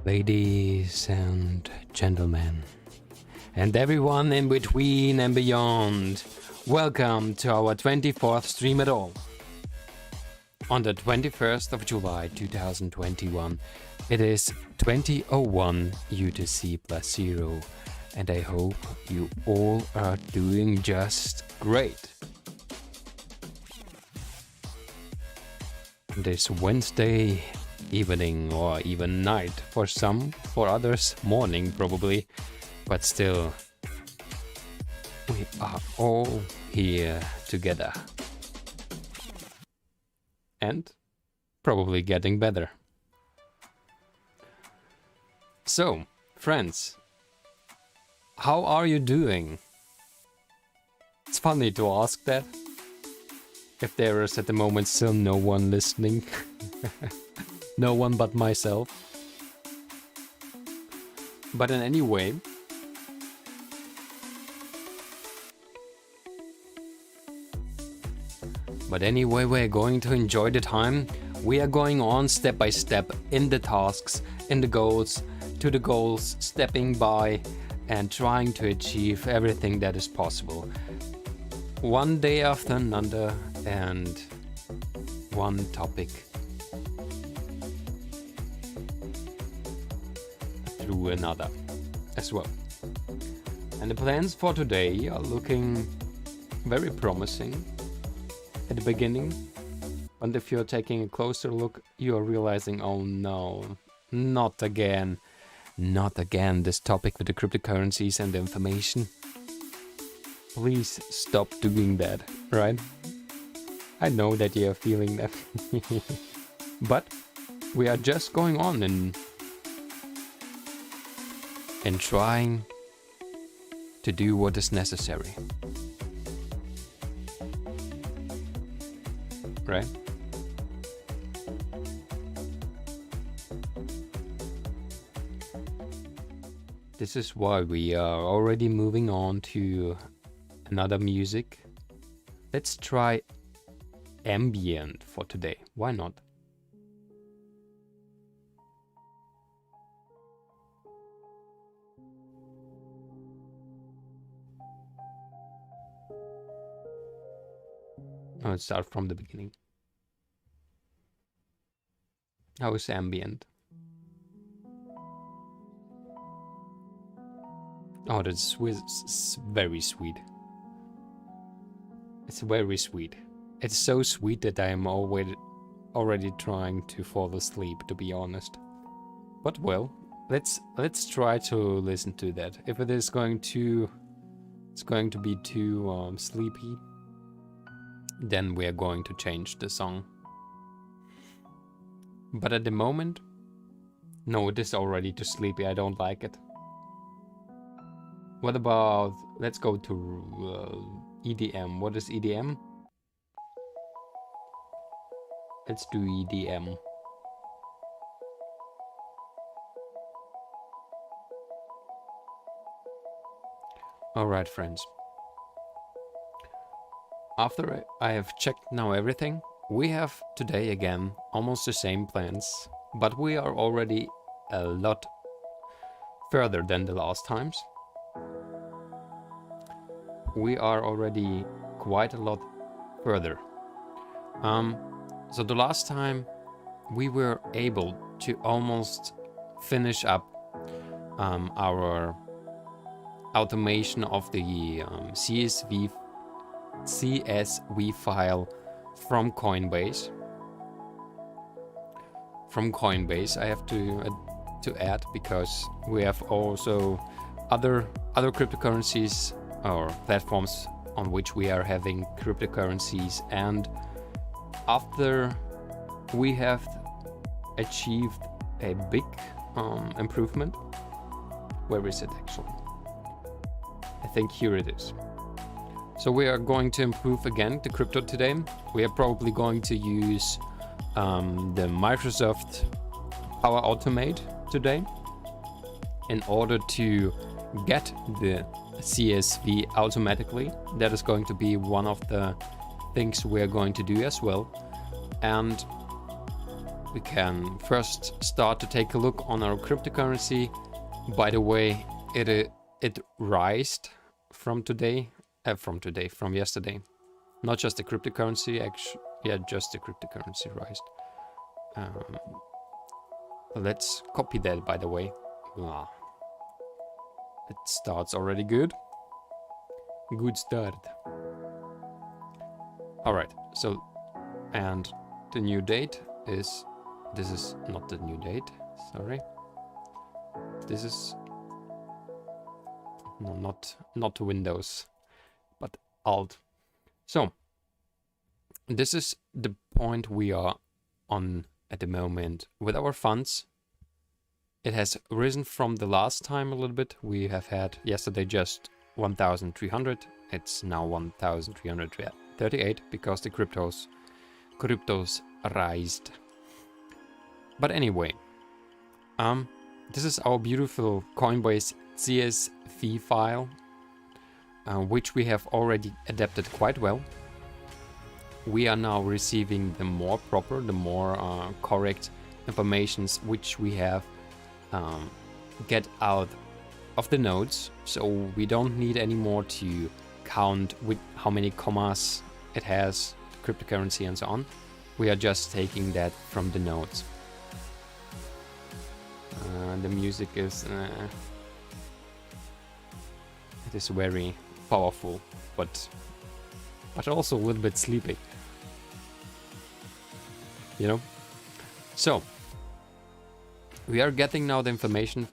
Ladies and gentlemen, and everyone in between and beyond, welcome to our 24th stream at all. On the 21st of July 2021, it is 20:01 UTC +0, and I hope you all are doing just great. This Wednesday evening or even night for some, for others morning probably, but still we are all here together and probably getting better. So, friends, how are you doing? It's funny to ask that if there is at the moment still no one listening. No one but myself. But in any way, we're going to enjoy the time. We are going on step by step in the tasks, in the goals, to the goals, stepping by and trying to achieve everything that is possible. One day after another and one topic through another as well. And the plans for today are looking very promising at the beginning, but if you're taking a closer look, you're realizing, oh no, not again, this topic with the cryptocurrencies and the information. Please stop doing that, right? I know that you're feeling that. But we are just going on and trying to do what is necessary. Right? This is why we are already moving on to another music. Let's try ambient for today. Why not? Let's start from the beginning. How is ambient? Oh, that's very sweet. It's very sweet. It's so sweet that I am already trying to fall asleep, to be honest. But well, let's try to listen to that. If it is going to be too sleepy, then we are going to change the song. But at the moment, no, it is already too sleepy. I don't like it. What about, let's go to EDM. What is EDM? Let's do EDM. Alright, friends. After I have checked now everything, we have today again almost the same plans, but we are already a lot further than the last times. We are already quite a lot further. So the last time we were able to almost finish up our automation of the CSV file from Coinbase. I have to add, because we have also other cryptocurrencies or platforms on which we are having cryptocurrencies, and after we have achieved a big improvement. Where is it actually? I think here it is. So we are going to improve again the crypto today. We are probably going to use the Microsoft Power Automate today in order to get the CSV automatically. That is going to be one of the things we're going to do as well. And we can first start to take a look on our cryptocurrency. By the way, it rised from yesterday. Not just the cryptocurrency, actually, yeah, just the cryptocurrency rised. Let's copy that, by the way. It starts already good. Good start. Alright, so, and the new date is, this is not the new date, sorry. This is, no, not Windows, but Alt. So, this is the point we are on at the moment with our funds. It has risen from the last time a little bit. We have had yesterday just 1,300. It's now 1,338 because the cryptos rised. But anyway, this is our beautiful Coinbase CSV file, which we have already adapted quite well. We are now receiving the more proper, the more correct informations which we have get out of the nodes, so we don't need anymore to count with how many commas it has, cryptocurrency and so on. We are just taking that from the nodes. The music is it is very powerful, but also a little bit sleepy, you know. So we are getting now the information.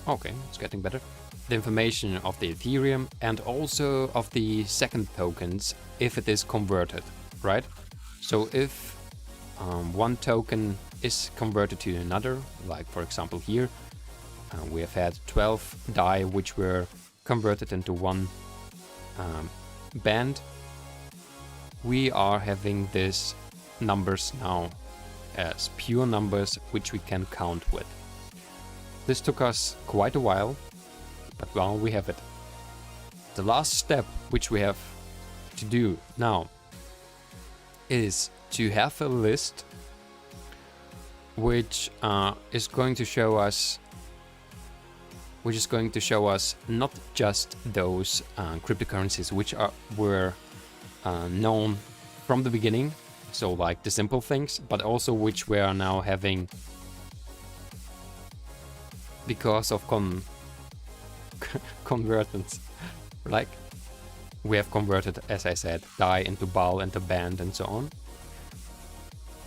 Okay, it's getting better. The information of the Ethereum and also of the second tokens if it is converted, right? So if one token is converted to another, like for example here, we have had 12 DAI which were converted into one band. We are having these numbers now as pure numbers which we can count with. This took us quite a while, but well, we have it. The last step which we have to do now is to have a list which is going to show us not just those cryptocurrencies which were known from the beginning, so like the simple things, but also which we are now having because of convertence. Like we have converted, as I said, DAI into BAL, into BAND and so on.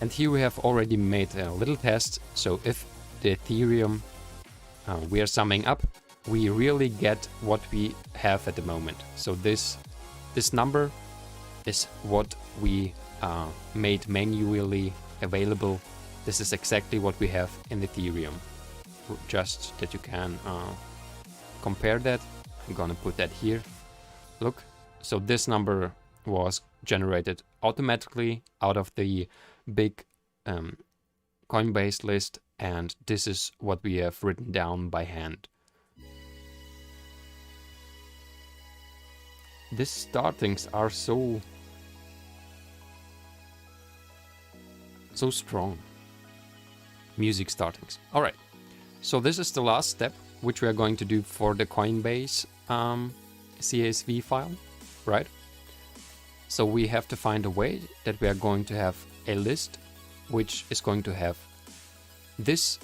And here we have already made a little test, so if the Ethereum we are summing up, we really get what we have at the moment. So this number is what we made manually available. This is exactly what we have in Ethereum. Just that you can compare that. I'm gonna put that here. Look, so this number was generated automatically out of the big Coinbase list, and this is what we have written down by hand. These startings are so strong. Music startings. All right. So this is the last step which we are going to do for the Coinbase CSV file, right? So we have to find a way that we are going to have a list which is going to have this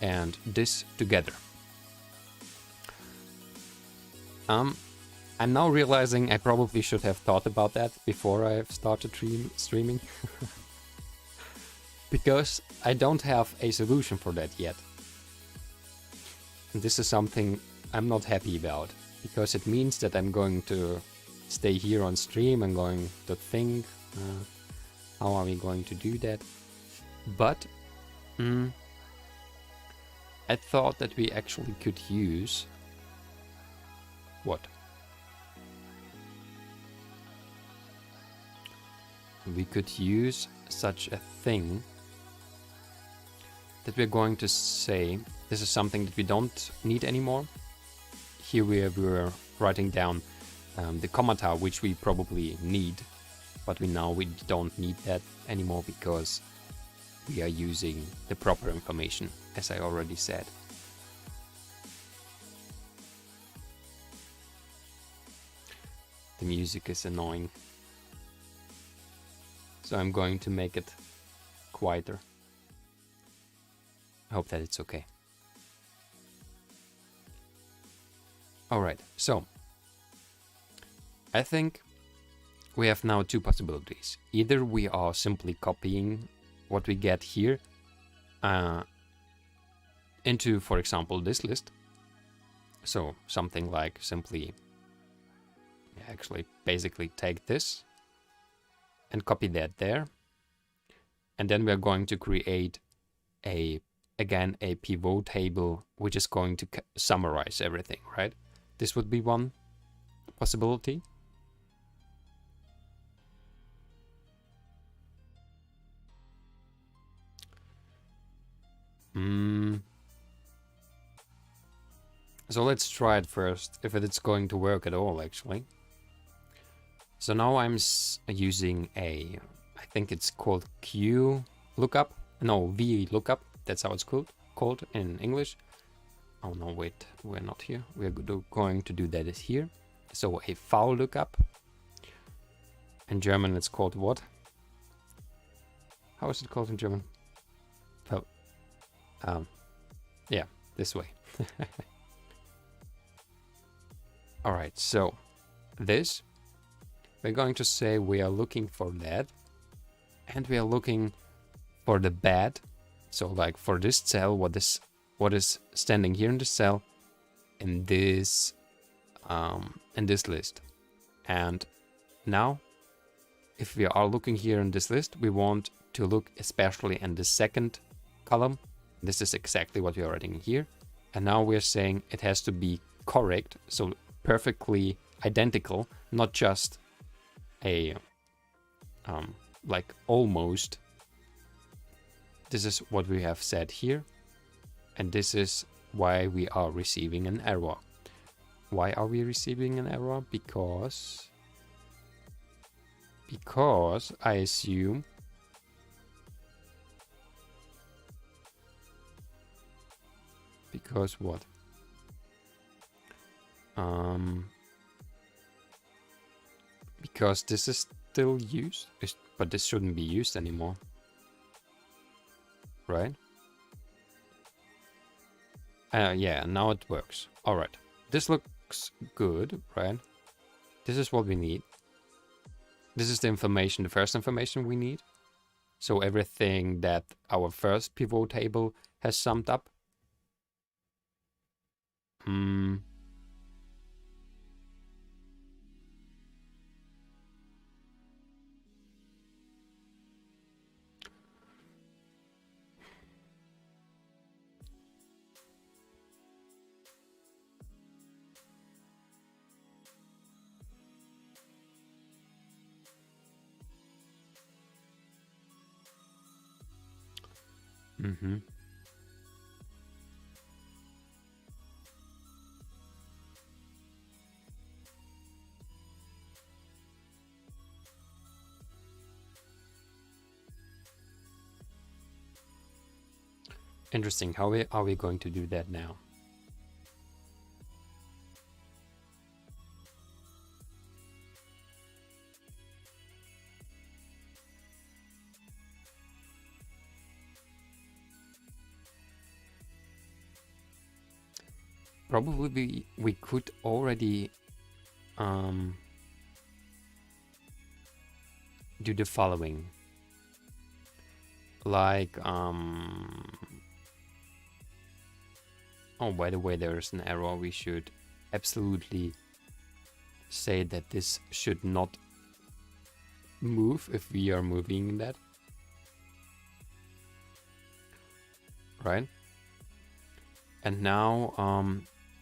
and this together. I'm now realizing I probably should have thought about that before I have started streaming. Because I don't have a solution for that yet. And this is something I'm not happy about, because it means that I'm going to stay here on stream and going to think, how are we going to do that? But I thought that we actually could use what? We could use such a thing that we're going to say this is something that we don't need anymore. Here we're writing down the commata which we probably need, but we don't need that anymore because we are using the proper information, as I already said. The music is annoying, so I'm going to make it quieter. I hope that it's okay. Alright, so I think we have now two possibilities. Either we are simply copying what we get here into, for example, this list. So something like simply actually basically take this and copy that there, and then we're going to create again a pivot table which is going to summarize everything, right? This would be one possibility. So let's try it first, if it's going to work at all, actually. So now I'm using I think it's called Q lookup. No, V lookup. That's how it's called in English. Oh no, wait, we're not here. We're going to do that here. So a V lookup. In German, it's called what? How is it called in German? Oh, yeah, this way. All right, so this, we're going to say we are looking for that, and we are looking for the bad. So like for this cell, what is standing here in the cell, in this list. And now, if we are looking here in this list, we want to look especially in the second column. This is exactly what we are writing here. And now we're saying it has to be correct, so perfectly identical, not just a like almost. This is what we have said here, and this is why we are receiving an error. Why are we receiving an error? Because I assume what? Because this is still used, but this shouldn't be used anymore, right? Yeah, now it works. All right, this looks good, right? This is what we need. This is the information, the first information we need. So everything that our first pivot table has summed up. Interesting. How are we going to do that now? Probably we could already do the following. Like, oh, by the way, there's an error. We should absolutely say that this should not move if we are moving that. Right? And now,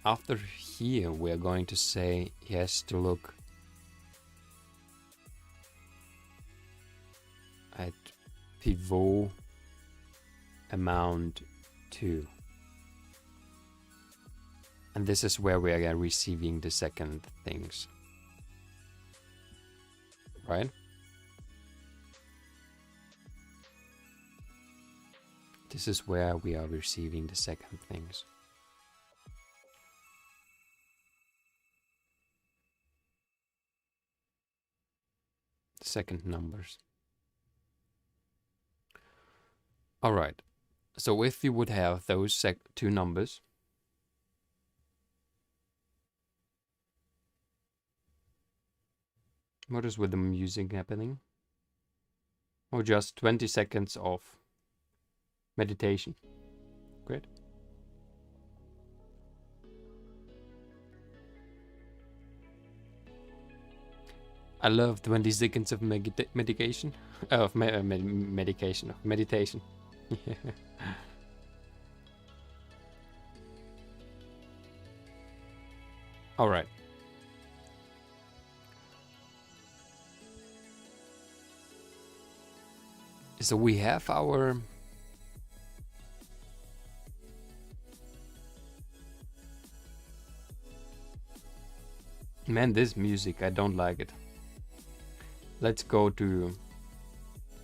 after here, we're going to say he has to look at pivot amount 2. And this is where we are receiving the second things. Right? This is where we are receiving the second things. Second numbers. All right. So if you would have those two numbers, what is with the music happening? Or just 20 seconds of meditation? Great. I love 20 seconds of medication. Of medication. Of meditation. All right. So we have our man, this music, I don't like it. Let's go to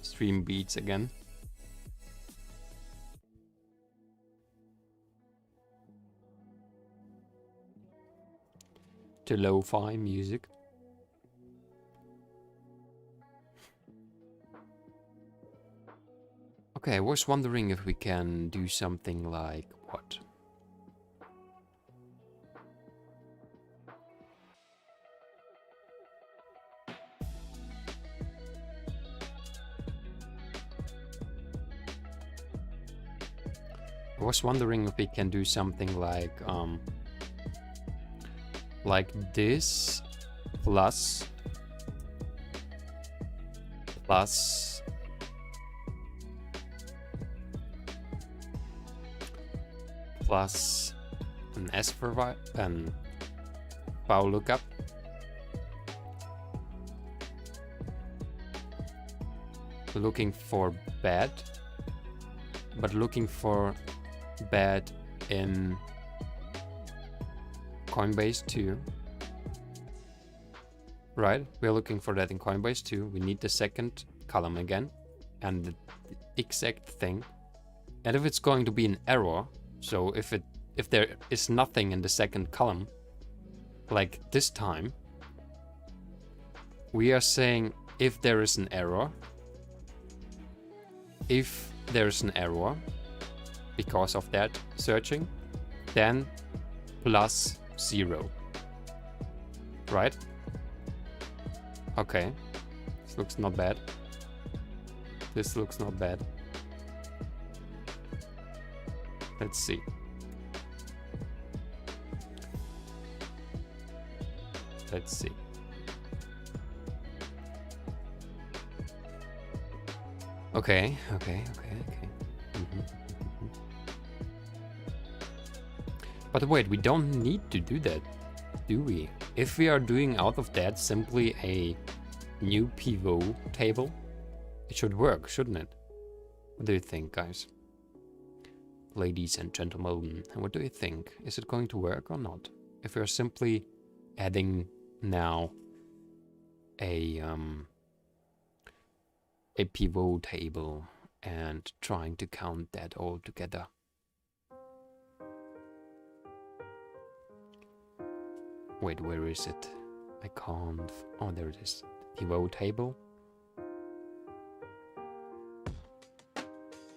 stream beats again. To lo-fi music. Okay, I was wondering if we can do something like what? I was wondering if we can do something like this plus an S for and file lookup. Looking for bad, but looking for bad in Coinbase too. Right, we're looking for that in Coinbase too. We need the second column again and the exact thing. And if it's going to be an error, so if there is nothing in the second column, like this time, we are saying if there is an error, because of that searching, then plus 0. Right? Okay. This looks not bad. This looks not bad. Let's see. Let's see. Okay. But wait, we don't need to do that, do we? If we are doing out of that simply a new pivot table, it should work, shouldn't it? What do you think, guys? Ladies and gentlemen, what do you think? Is it going to work or not? If we are simply adding now a pivot table and trying to count that all together. Wait, where is it? I can't. Oh, there it is. Pivot table.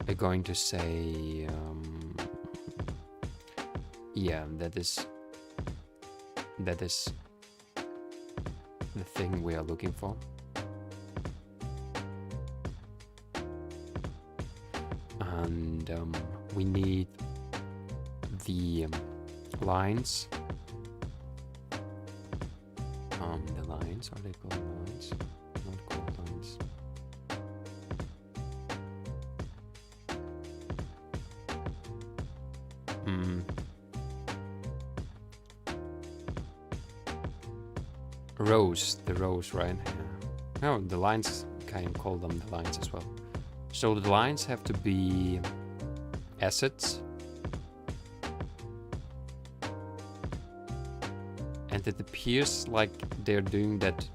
We're going to say, yeah, that is the thing we are looking for. And we need the lines. The lines, are they called lines? Not called lines. Rows, the rows, right? Yeah. No, the lines, can call them the lines as well. So the lines have to be assets. And it appears like they're doing that.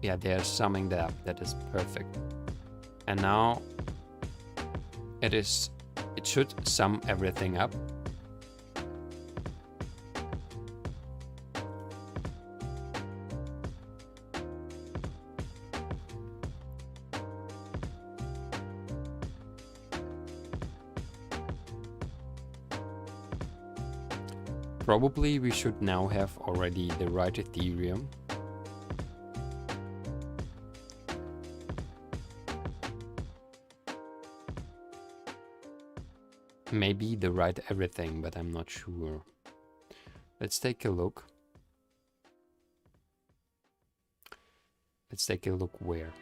Yeah, they're summing that up. That is perfect. And now it is it should sum everything up. Probably we should now have already the right Ethereum. Maybe the right everything, but I'm not sure. Let's take a look. Let's take a look where.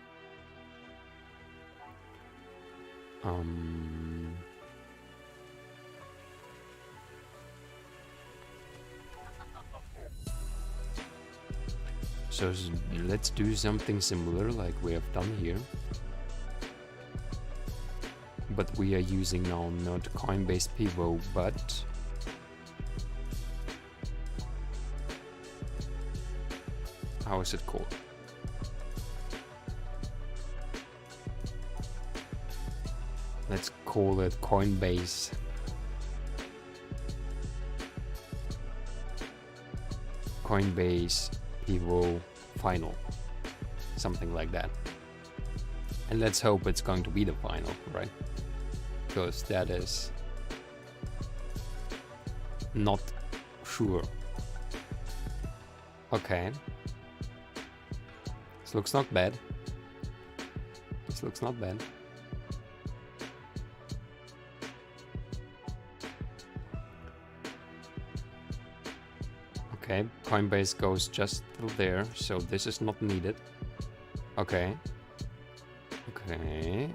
So let's do something similar like we have done here. But we are using now not Coinbase Pivot, but how is it called? Let's call it Coinbase Pivot Final, something like that. And let's hope it's going to be the final, right? Because that is not sure. Okay. This looks not bad. This looks not bad. Okay, Coinbase goes just through there, so this is not needed. Okay. Okay.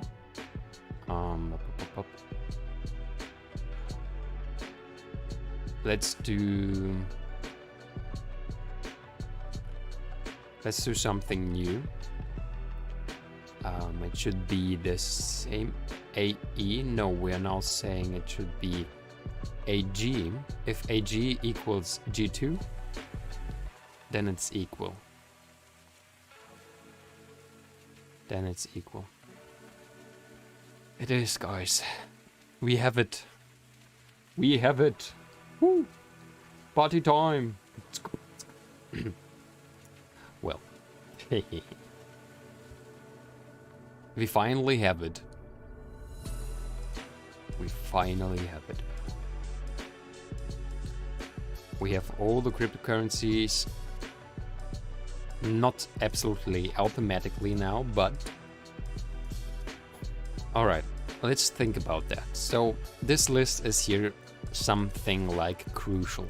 Let's do something new. It should be the same AE. No, we are now saying it should be AG. If AG equals G2, then it's equal. Then it's equal. It is, guys. We have it. We have it. Woo! Party time. Well, we finally have it. We finally have it. We have all the cryptocurrencies. Not absolutely automatically now, but alright, let's think about that. So this list is here something like crucial.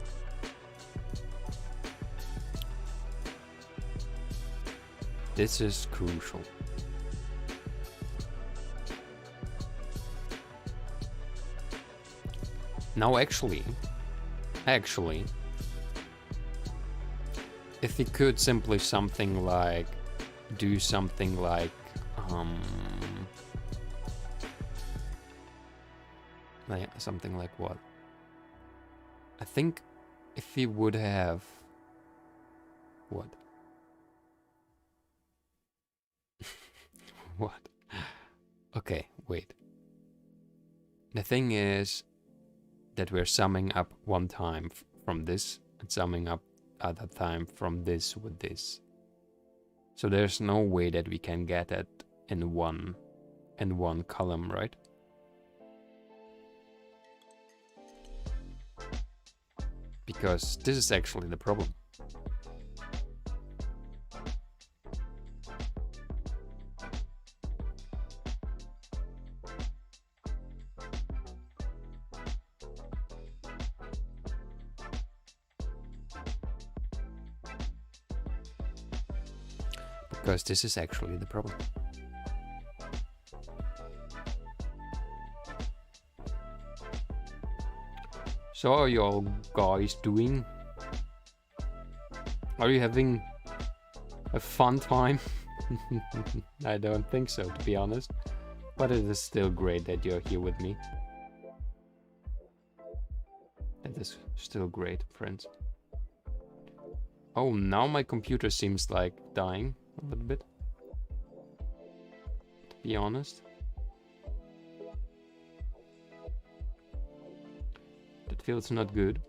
This is crucial. Now actually, if we could simply something like do something like something like what? I think if we would have what? What? Okay, wait. The thing is that we're summing up one time from this and summing up other time from this with this. So there's no way that we can get it in one column, right? Because this is actually the problem. Because this is actually the problem. So how are you all guys doing? Are you having a fun time? I don't think so, to be honest. But it is still great that you're here with me. It is still great, friends. Oh, now my computer seems like dying a little bit, to be honest. feels not good.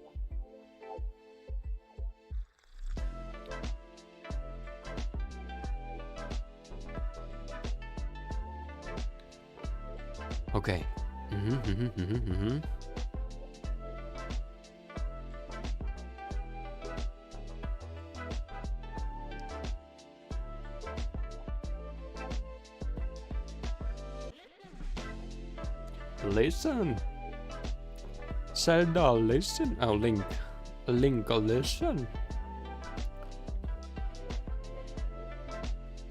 Okay. Listen. Zelda, listen. Oh, Link. Link, listen.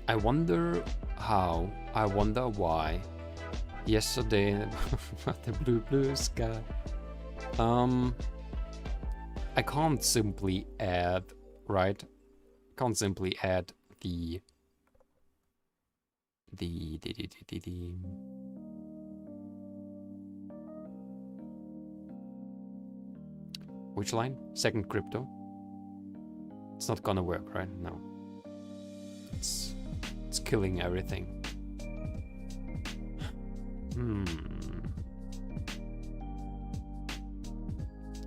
I wonder how. I wonder why. Yesterday, the blue sky. I can't simply add, right? Can't simply add the which line? Second crypto. It's not gonna work, right? No. It's killing everything.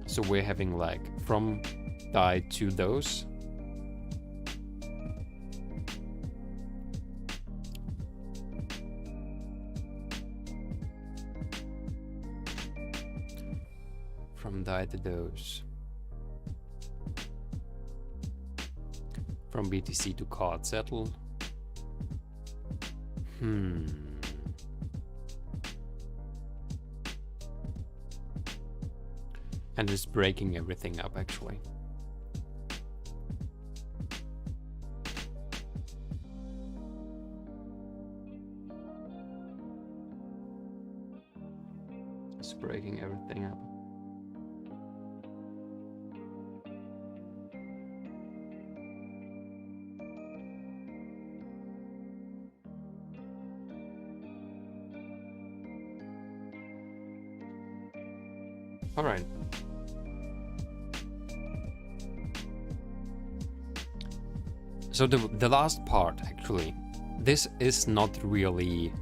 So we're having like from die to those. From die to those. From BTC to card settle. And it's breaking everything up actually. It's breaking everything up. All right. So the last part, actually, this is not really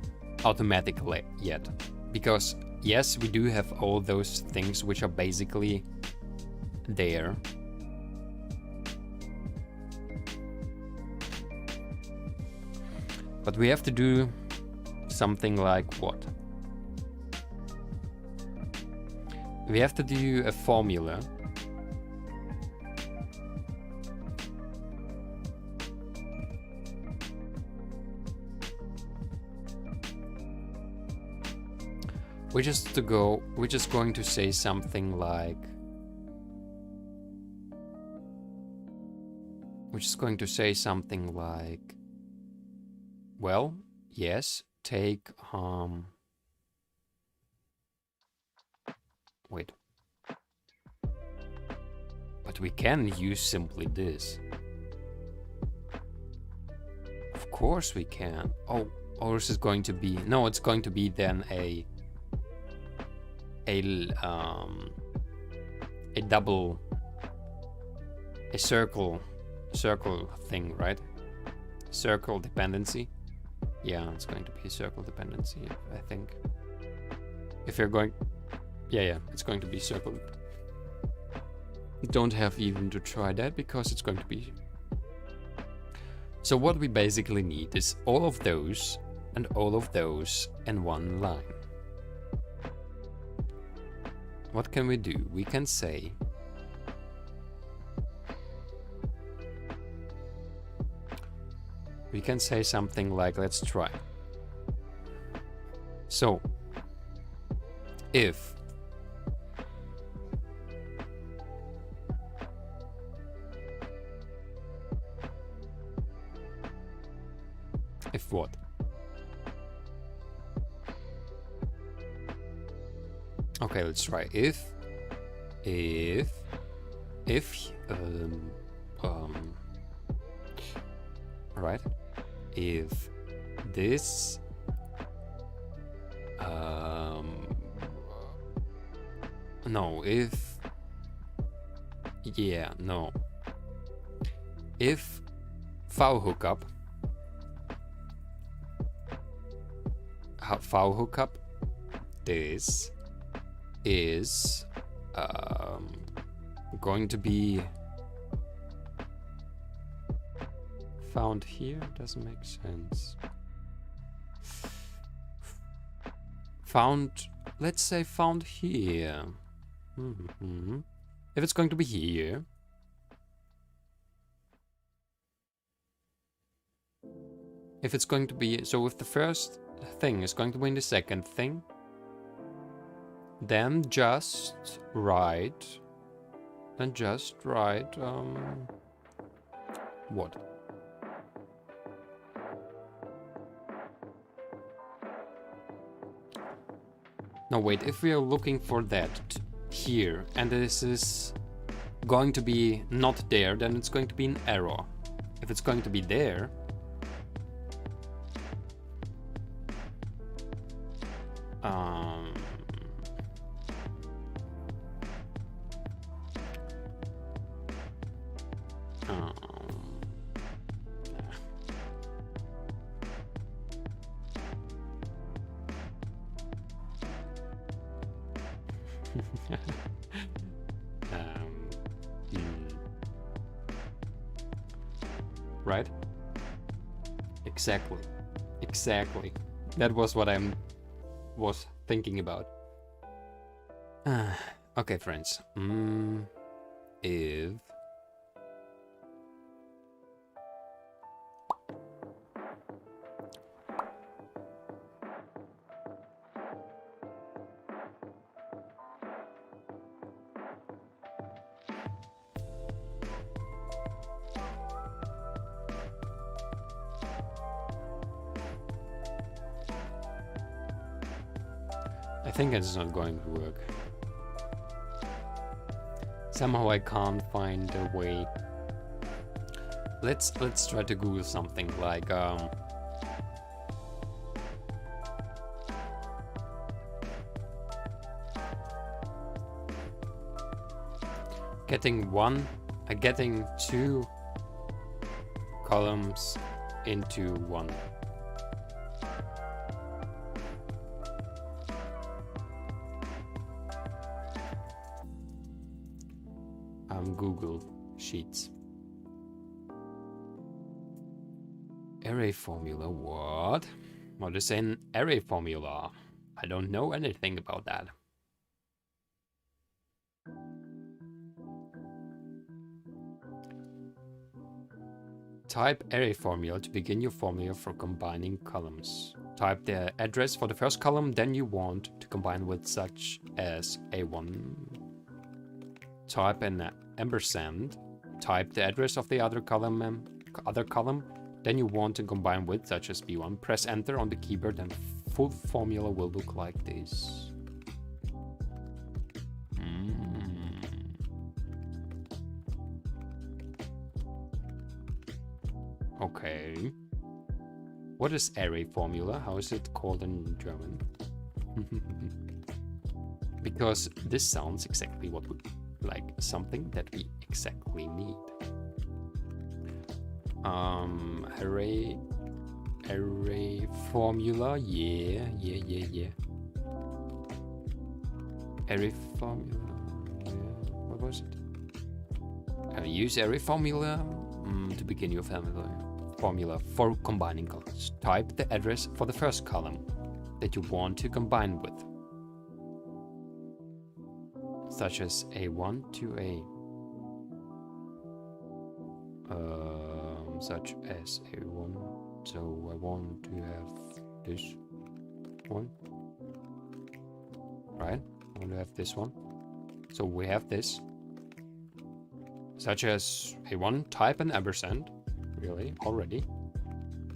automatic yet, because yes, we do have all those things which are basically there. But we have to do something like what? We have to do a formula. We're just going to say something like, well, yes, take wait. But we can use simply this. Of course we can. Oh, or this is going to be, no, it's going to be then a double, a circle thing, right? Circle dependency. Yeah, it's going to be a circle dependency, I think. If you're going, yeah, it's going to be circle. Don't have even to try that because it's going to be. So what we basically need is all of those and all of those in one line. What can we do? We can say something like, let's try. So if what? Okay, let's try. If right, if this no, if yeah, no, if file hookup this is going to be found here? Doesn't make sense. Found, let's say found here. If it's going to be here, if it's going to be, so if the first thing is going to be in the second thing, then just write, what? No, wait, if we are looking for that here, and this is going to be not there, then it's going to be an error. If it's going to be there, right? Exactly. That was what I was thinking about. Okay, friends. If I think it's not going to work. Somehow I can't find a way. Let's try to Google something like getting two columns into one. Google Sheets. Array formula, what? What is an array formula? I don't know anything about that. Type array formula to begin your formula for combining columns. Type the address for the first column, then you want to combine with, such as A1. Type an ampersand. Type the address of the other column, then you want to combine with, such as B1. Press enter on the keyboard and full formula will look like this. Okay. What is array formula? How is it called in German? Because this sounds exactly what we like, something that we exactly need. Array formula, yeah. Array formula, yeah. What was it? Use array formula to begin your formula for combining columns. Type the address for the first column that you want to combine with, such as A1 to A. Such as A1. So I want to have this one, right? I want to have this one. So we have this, such as A1. Type an ampersand. Really, already.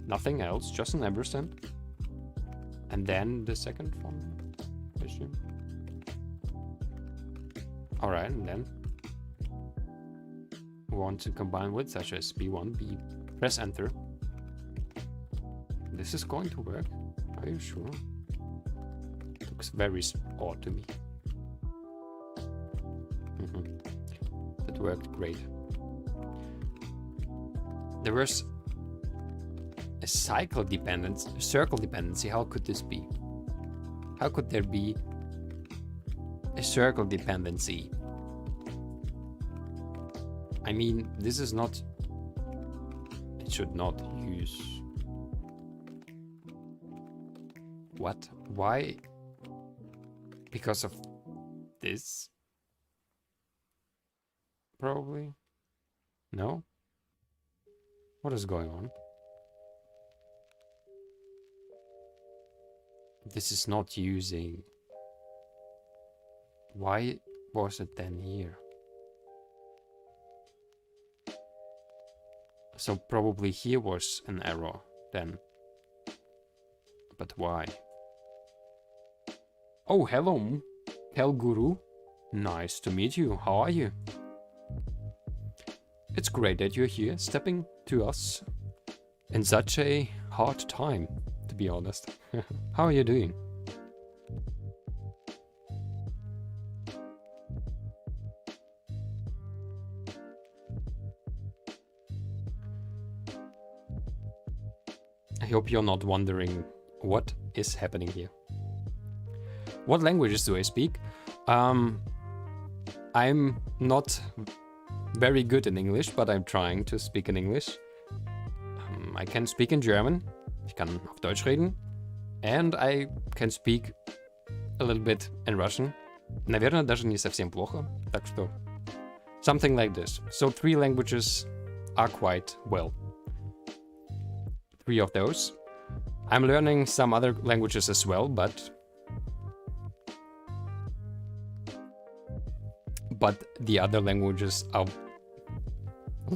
Nothing else, just an ampersand. And then the second one, I assume. Alright, and then we want to combine with, such as B1, B. Press enter. This is going to work. Are you sure? It looks very odd to me. That worked great. There was a circle dependency. How could this be? How could there be a circle dependency? I mean, this is not... It should not use... What? Why? Because of this? Probably? No? What is going on? This is not using... Why was it then here? So probably here was an error then. But why? Oh, hello, Guru. Nice to meet you. How are you? It's great that you're here, stepping to us in such a hard time, to be honest. How are you doing? I hope you're not wondering what is happening here. What languages do I speak? I'm not very good in English, but I'm trying to speak in English. I can speak in German. Ich kann auf Deutsch reden. And I can speak a little bit in Russian. Наверное, даже не совсем плохо. Так что something like this. So 3 languages are quite well. 3 of those. I'm learning some other languages as well, but the other languages are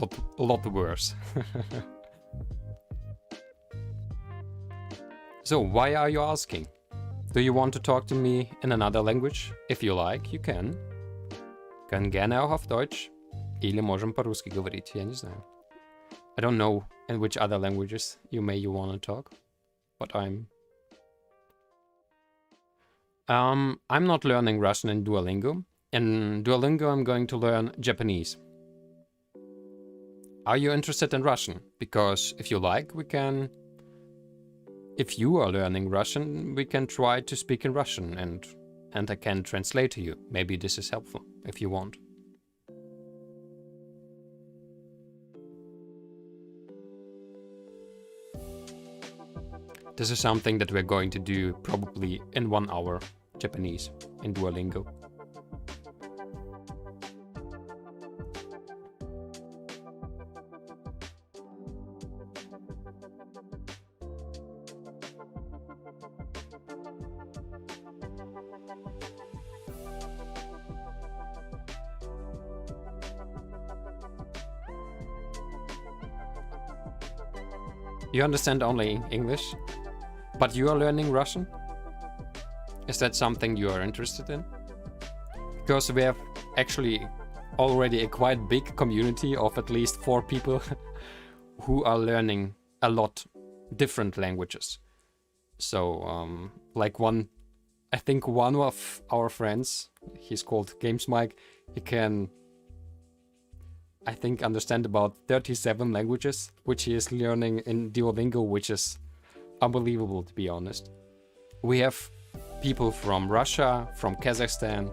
a lot worse. So, why are you asking? Do you want to talk to me in another language? If you like, you can. Können gerne auch auf Deutsch. Или можем по-русски говорить, я не знаю. I don't know in which other languages you want to talk, but I'm not learning Russian in Duolingo. In Duolingo, I'm going to learn Japanese. Are you interested in Russian? Because if you like, we can... If you are learning Russian, we can try to speak in Russian and I can translate to you. Maybe this is helpful, if you want. This is something that we're going to do probably in 1 hour, Japanese, in Duolingo. You understand only English, but you are learning Russian? Is that something you are interested in? Because we have actually already a quite big community of at least 4 people who are learning a lot different languages. So, like I think one of our friends, he's called Games Mike, he can, I think, understand about 37 languages, which he is learning in Duolingo, which is unbelievable, to be honest. We have people from Russia, from Kazakhstan,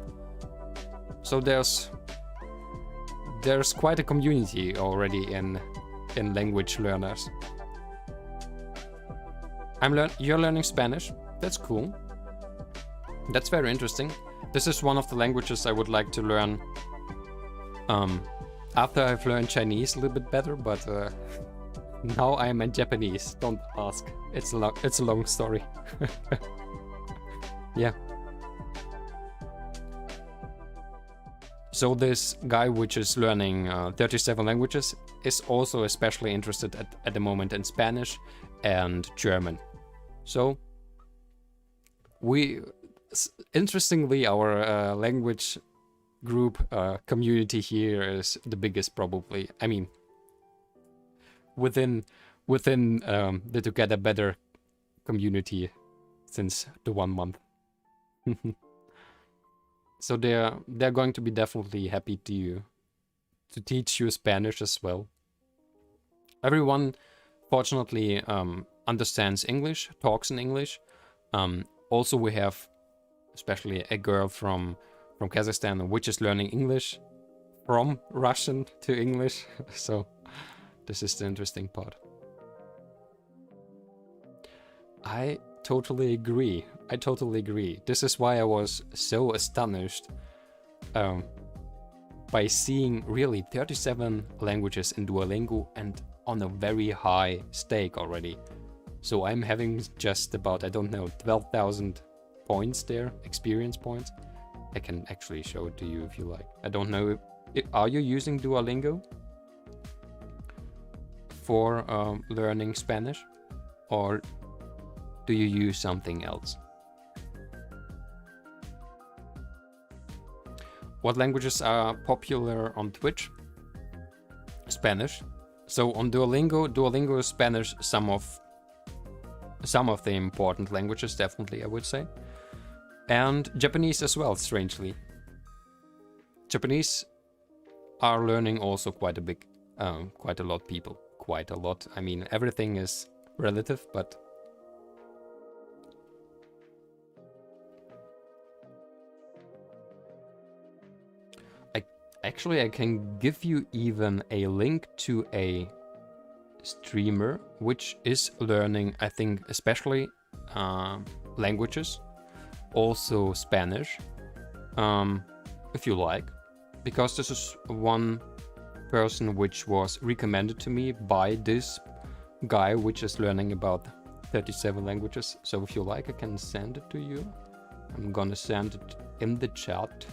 so there's quite a community already in language learners. You're learning Spanish. That's cool. That's very interesting. This is one of the languages I would like to learn after I've learned Chinese a little bit better, but now I'm in Japanese. Don't ask. It's a long story. Yeah. So this guy, which is learning 37 languages, is also especially interested at the moment in Spanish and German. So interestingly, our language group community here is the biggest, probably. I mean, within the Together Better community since the 1 month. So they're going to be definitely happy to teach you Spanish as well. Everyone, fortunately, understands English, talks in English. Also, we have especially a girl from Kazakhstan, which is learning English from Russian to English. So this is the interesting part. I totally agree. I totally agree. This is why I was so astonished by seeing really 37 languages in Duolingo and on a very high stake already. So I'm having just about, I don't know, 12,000 points there, experience points. I can actually show it to you if you like. I don't know, are you using Duolingo for learning Spanish, or do you use something else? What languages are popular on Twitch? Spanish. So on Duolingo, Duolingo is Spanish, some of the important languages, definitely, I would say. And Japanese as well, strangely. Japanese are learning also quite a lot people. Quite a lot. I mean, everything is relative, but I can give you even a link to a streamer which is learning, I think, especially languages, also Spanish, if you like, because this is one person which was recommended to me by this guy which is learning about 37 languages. So if you like, I can send it to you. I'm gonna send it in the chat.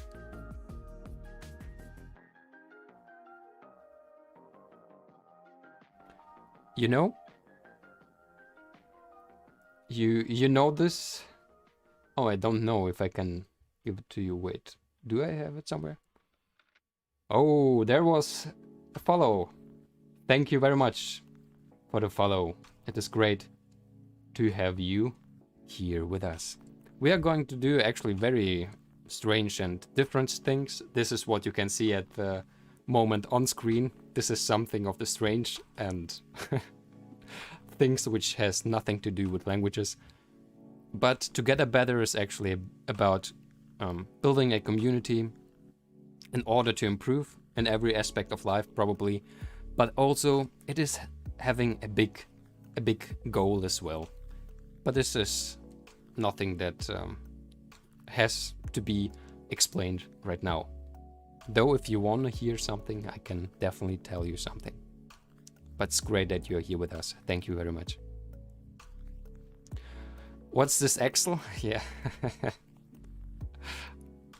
You know? You know this? Oh, I don't know if I can give it to you. Wait, do I have it somewhere? Oh, there was a follow. Thank you very much for the follow. It is great to have you here with us. We are going to do actually very strange and different things. This is what you can see at the moment on screen. This is something of the strange and things which has nothing to do with languages. But Together Better is actually about building a community in order to improve in every aspect of life, probably. But also it is having a big goal as well. But this is nothing that has to be explained right now. Though if you want to hear something, I can definitely tell you something. But it's great that you're here with us. Thank you very much. What's this Excel? Yeah.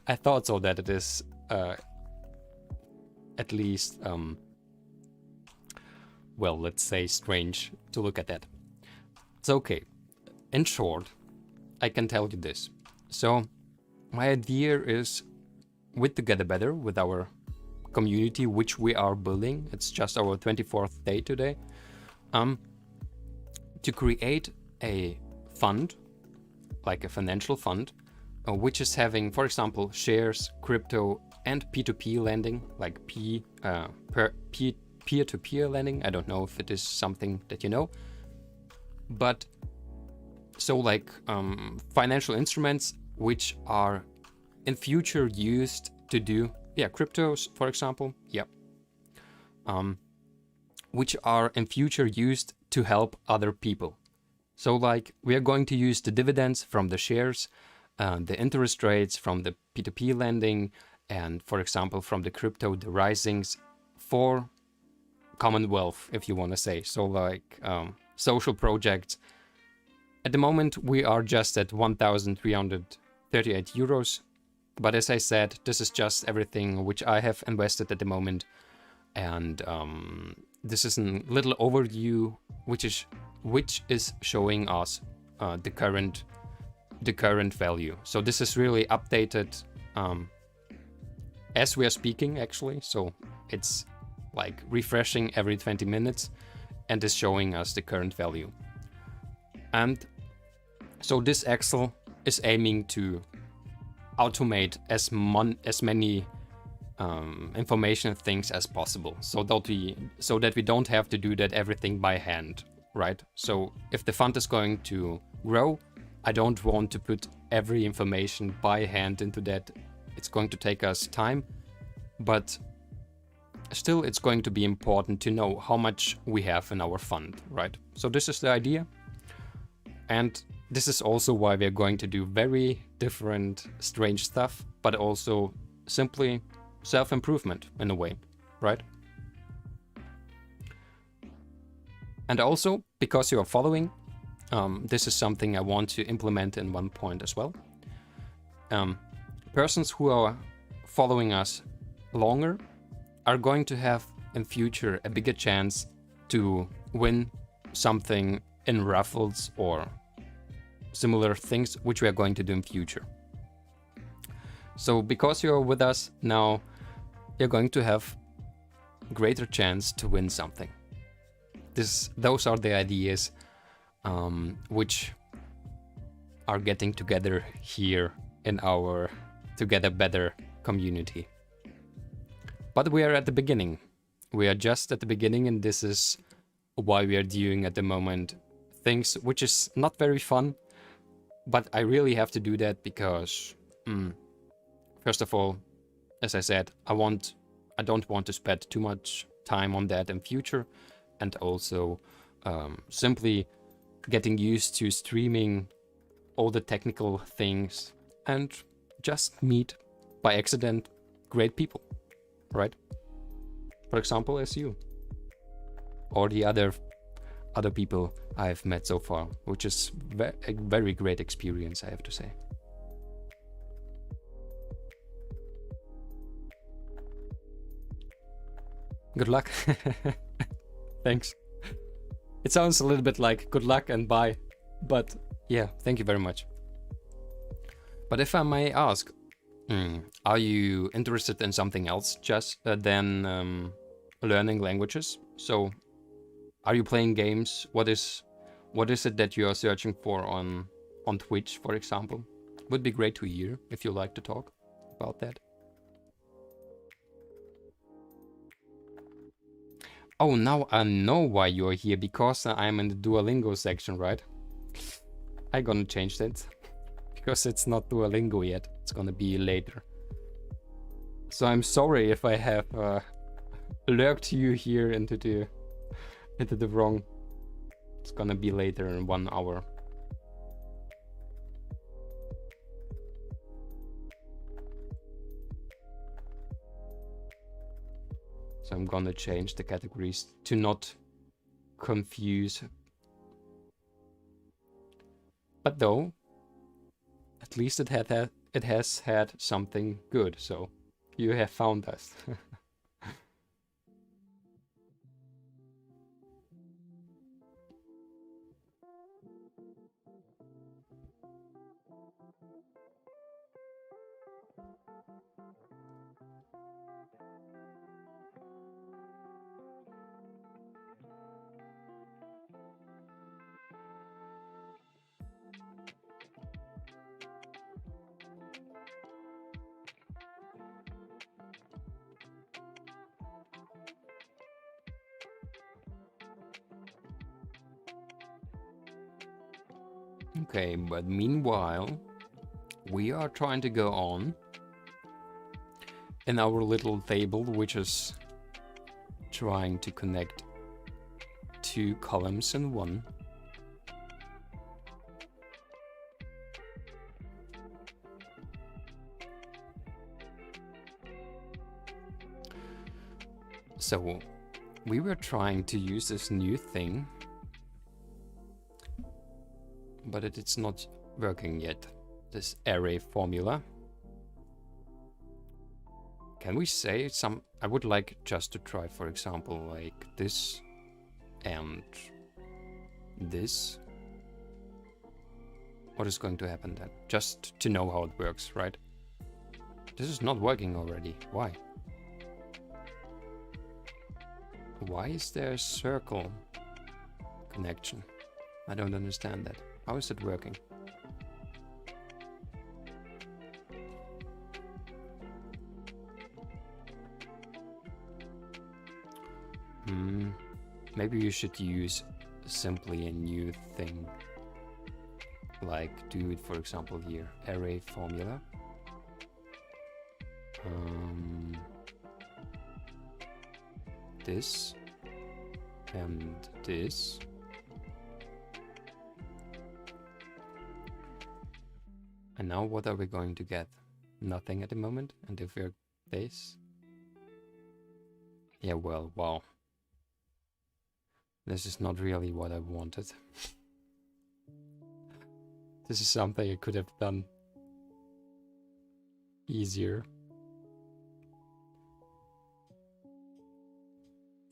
I thought so, that it is at least, well, let's say strange to look at that. It's okay. In short, I can tell you this. So my idea is, with Together Better, with our community which we are building, it's just our 24th day today, to create a fund, like a financial fund, which is having, for example, shares, crypto, and P2P lending, like peer-to-peer lending. I don't know if it is something that you know, but so like financial instruments which are in future used to do, cryptos, for example, which are in future used to help other people. So like we are going to use the dividends from the shares, the interest rates from the P2P lending, and for example from the crypto, the risings for Commonwealth, if you want to say. So like social projects. At the moment we are just at 1,338 euros. But as I said, this is just everything which I have invested at the moment. And this is a little overview which is showing us the current value. So this is really updated as we are speaking, actually. So it's like refreshing every 20 minutes and is showing us the current value. And so this Excel is aiming to automate as many information things as possible, so that we don't have to do that everything by hand, right? So if the fund is going to grow, I don't want to put every information by hand into that. It's going to take us time, but still it's going to be important to know how much we have in our fund, right? So this is the idea. And this is also why we're going to do very different, strange stuff, but also simply self-improvement in a way, right? And also, because you are following, this is something I want to implement in one point as well. Persons who are following us longer are going to have in future a bigger chance to win something in raffles or similar things which we are going to do in future. So because you're with us now, you're going to have greater chance to win something. Those are the ideas which are getting together here in our Together Better community. But we are at the beginning. We are just at the beginning, and this is why we are doing at the moment things which is not very fun, but I really have to do that because first of all, as I said, I don't want to spend too much time on that in future, and also simply getting used to streaming all the technical things and just meet by accident great people, right? For example, as you or the other people I've met so far, which is a very great experience, I have to say. Good luck. Thanks. It sounds a little bit like good luck and bye, but yeah, thank you very much. But if I may ask, are you interested in something else just than learning languages? So, are you playing games? What is it that you are searching for on Twitch, for example? Would be great to hear if you like to talk about that. Oh, now I know why you're here, because I'm in the Duolingo section, right? I'm gonna change that, because it's not Duolingo yet. It's gonna be later. So I'm sorry if I have lurked you here into the wrong. It's gonna be later in 1 hour. So I'm gonna change the categories to not confuse. But though, at least it has had something good, so you have found us. Okay, but meanwhile, we are trying to go on in our little table, which is trying to connect 2 columns in one. So we were trying to use this new thing, but it's not working yet, this array formula. Can we say some? I would like just to try, for example, like this and this. What is going to happen then? Just to know how it works, right? This is not working already. Why? Why is there a circle connection? I don't understand that. How is it working? Maybe you should use simply a new thing. Like do it, for example, here. Array formula. this and this. And now what are we going to get? Nothing at the moment. And if we're this, yeah, well, wow. This is not really what I wanted. This is something I could have done easier.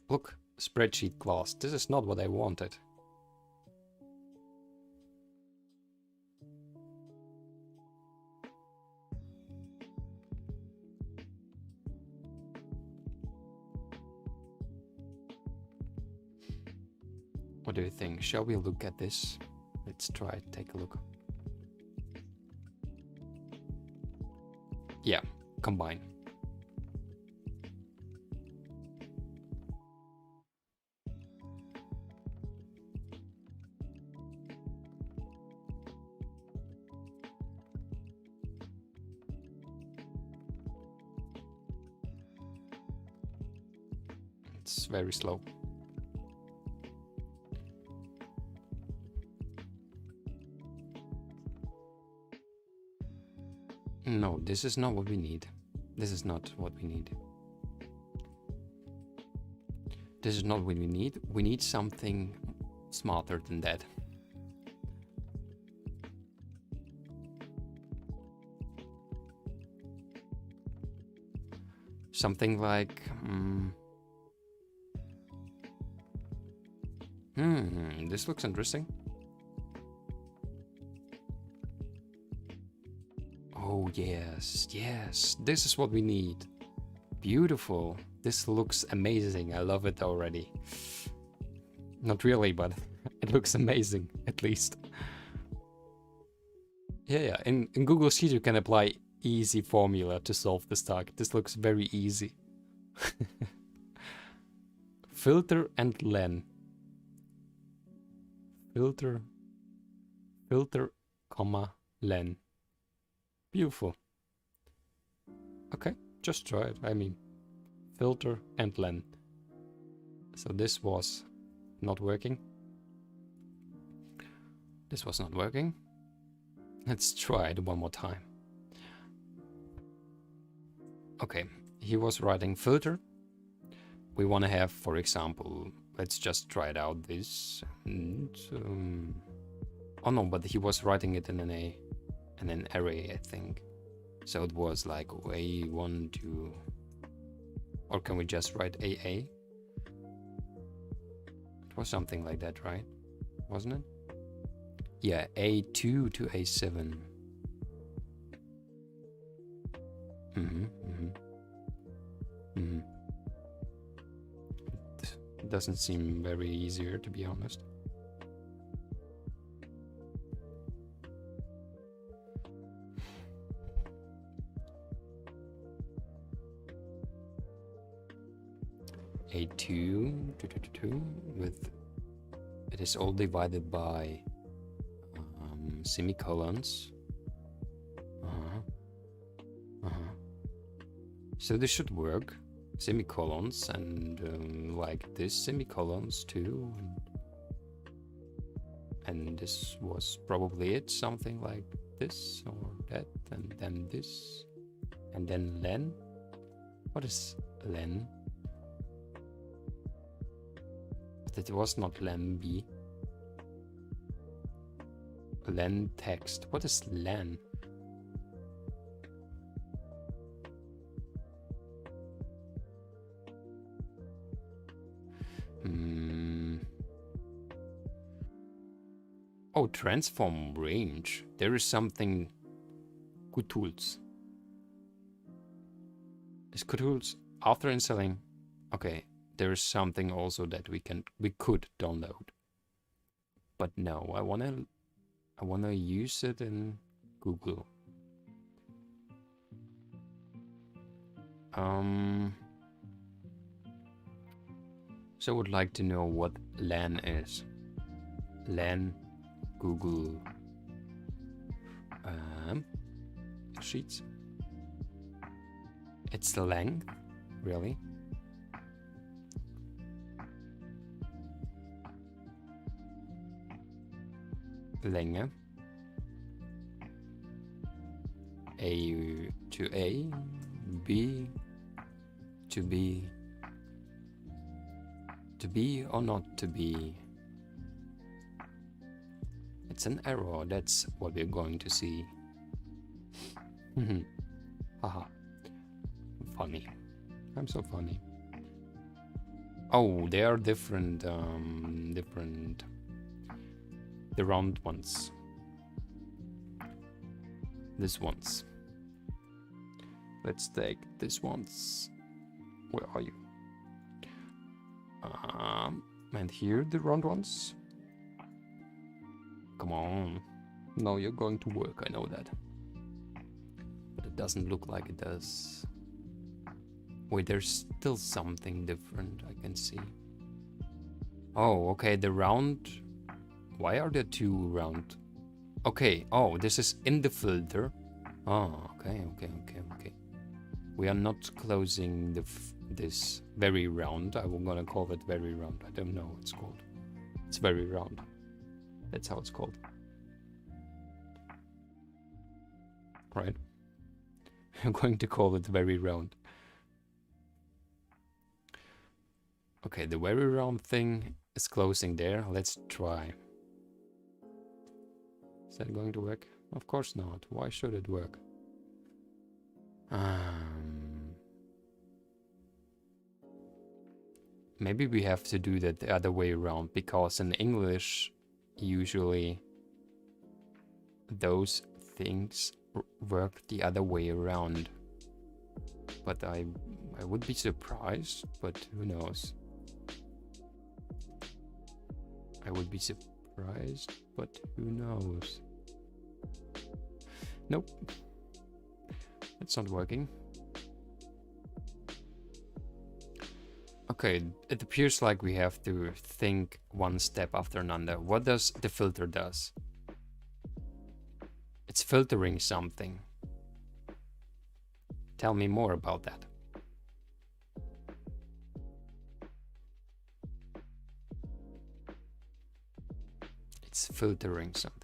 Look, spreadsheet class. This is not what I wanted. What do you think? Shall we look at this? Let's try it, take a look. Yeah, combine. It's very slow. No, this is not what we need. This is not what we need. This is not what we need. We need something smarter than that. Something like... this looks interesting. Oh, yes, yes. This is what we need. Beautiful. This looks amazing. I love it already. Not really, but it looks amazing, at least. Yeah. In Google Sheet, you can apply easy formula to solve this task. This looks very easy. Filter and len. Filter, comma, len. Beautiful. Okay, just try it. I mean, filter and len. So this was not working. This was not working. Let's try it one more time. Okay, he was writing filter. We want to have, for example, let's just try it out this. And, oh no, but he was writing it in an array, I think. So it was like A1, 2, or can we just write AA? It was something like that, right? Wasn't it? Yeah, A2 to A7. It doesn't seem very easier, to be honest. A2 with it is all divided by semicolons. So this should work. Semicolons and like this semicolons too. And this was probably it, something like this or that, and then this, and then len. What is len? It was not len b. Len text. What is len? Oh, transform range. There is something. Qtools. Is Qtools after installing? Okay, there is something also that we could download. But no, I wanna use it in Google. So I would like to know what len is. Len Google Sheets. It's the length, really. länge. A to A, B to B, to be or not to be. It's an error, that's what we're going to see. Haha. Funny. I'm so funny. Oh, they are different, the round ones. This ones. Let's take this ones. Where are you? And here the round ones. Come on. No, you're going to work, I know that. But it doesn't look like it does. Wait, there's still something different I can see. Oh, okay, the round... Why are there two round? Okay, oh, this is in the filter. Oh, okay. We are not closing this very round. I'm gonna call it very round. I don't know what it's called. It's very round. That's how it's called. Right? I'm going to call it very round. Okay, the very round thing is closing there. Let's try. Is that going to work? Of course not. Why should it work? Maybe we have to do that the other way around, because in English, usually those things work the other way around. But I would be surprised, but who knows? I would be surprised, but who knows? Nope. It's not working. Okay, it appears like we have to think one step after another. What does the filter does? It's filtering something. Tell me more about that. It's filtering something.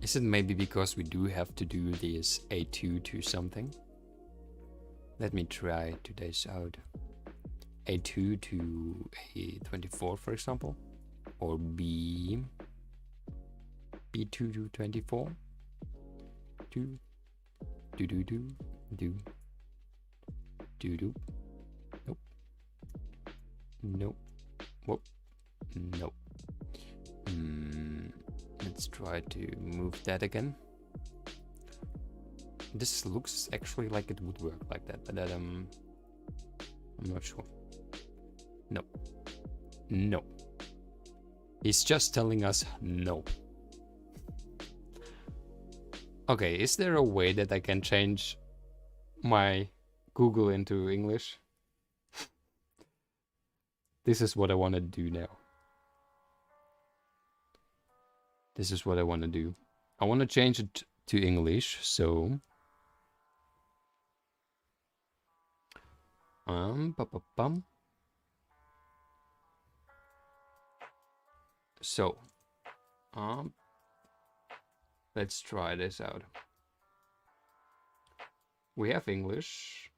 Is it maybe because we do have to do this A2 to something? Let me try today's out. A2 to A24, for example, or B2 to 24. Do. Nope. Nope. Whoop. Nope. Let's try to move that again. This looks actually like it would work like that, but I'm not sure. No. No. He's just telling us no. Okay, is there a way that I can change my Google into English? This is what I want to do now. This is what I want to do. I want to change it to English, so... So, let's try this out. We have English.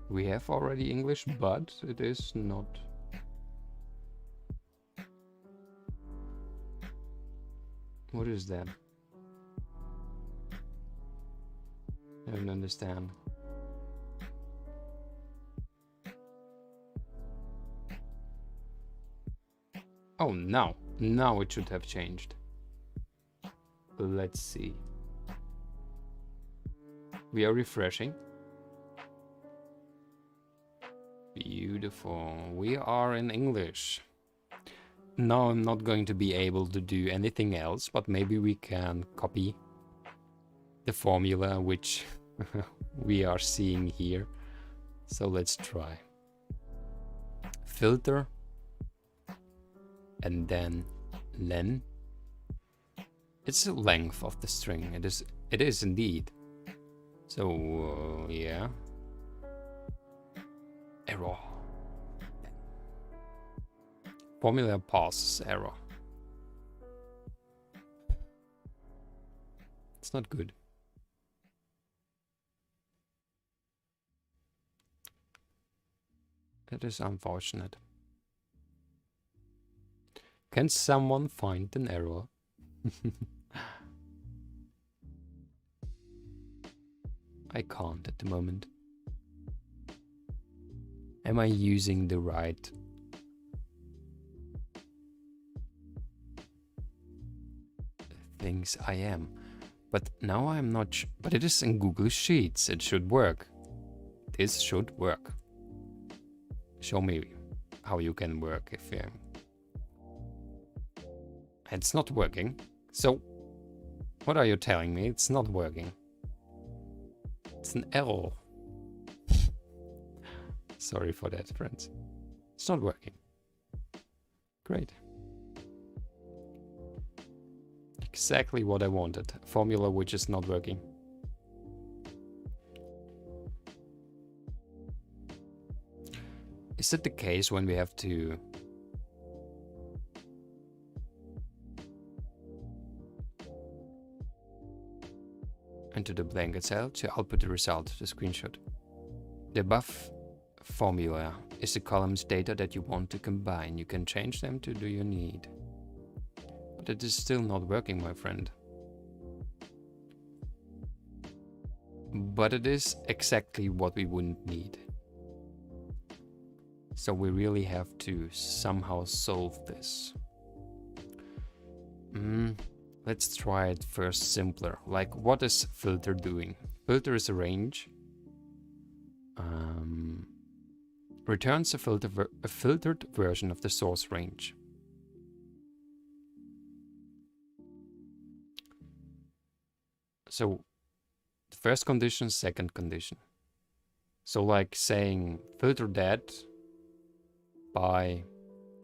We have already English, but it is not. What is that? I don't understand. Oh, now it should have changed. Let's see. We are refreshing. Beautiful. We are in English. Now I'm not going to be able to do anything else, but maybe we can copy the formula which we are seeing here. So let's try. Filter and then len. It's the length of the string. It is indeed. So yeah. Error. Formula passes error. It's not good. That is unfortunate. Can someone find an error? I can't at the moment. Am I using the right things? I am. But now I'm not but it is in Google Sheets. It should work. This should work. Show me how you can work if it's not working. So what are you telling me? It's not working. It's an error. Sorry for that, friends. It's not working. Great. Exactly what I wanted. A formula which is not working. Is it the case when we have to enter the blanket cell to output the result, the screenshot? The above formula is the columns data that you want to combine. You can change them to do you need. But it is still not working, my friend. But it is exactly what we wouldn't need. So we really have to somehow solve this. Let's try it first simpler. Like, what is filter doing? Filter is a range. Returns a filtered version of the source range. So the first condition, second condition. So like saying filter that by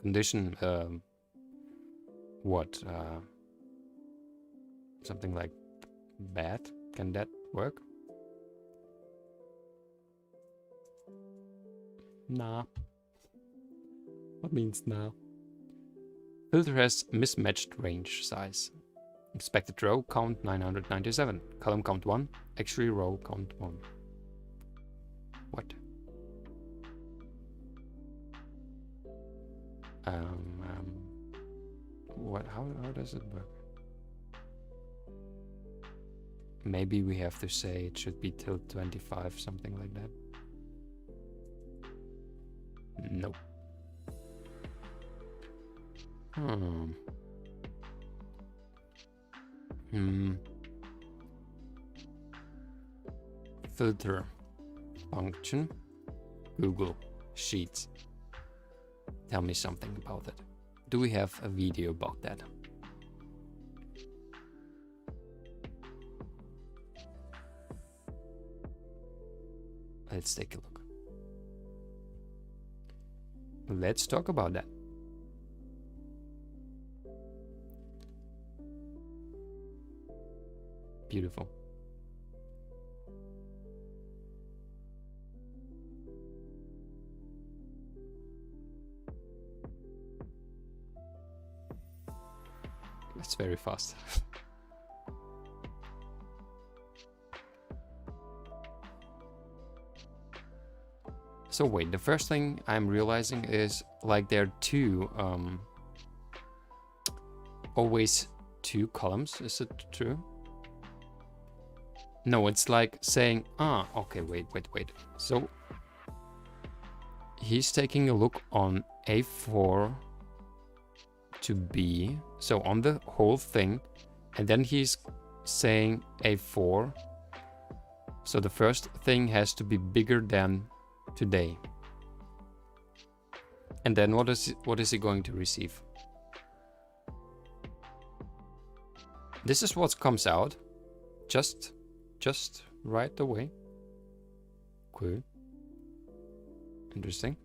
condition something like bad. Can that work? Nah. What means nah? Filter has mismatched range size. Expected row count 997. Column count 1. Actually row count 1. What? What? How does it work? Maybe we have to say it should be till 25, something like that. Nope. Filter function Google Sheets. Tell me something about it. Do we have a video about that? Let's take a look. Let's talk about that. Beautiful. That's very fast. So wait, the first thing I'm realizing is like there are two, always two columns. Is it true? No, it's like saying, okay, wait. So he's taking a look on A4 to B, so on the whole thing, and then he's saying A4. So the first thing has to be bigger than today. And then what is he going to receive? This is what comes out. Just right away. Cool. Interesting.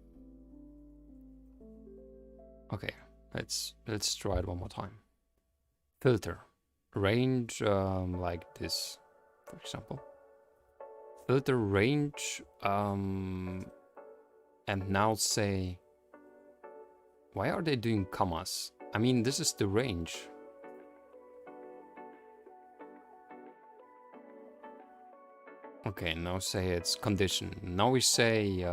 Okay, let's try it one more time. Filter. Range like this, for example. Filter range and now say, why are they doing commas? I mean, this is the range. Okay, now say it's condition. Now we say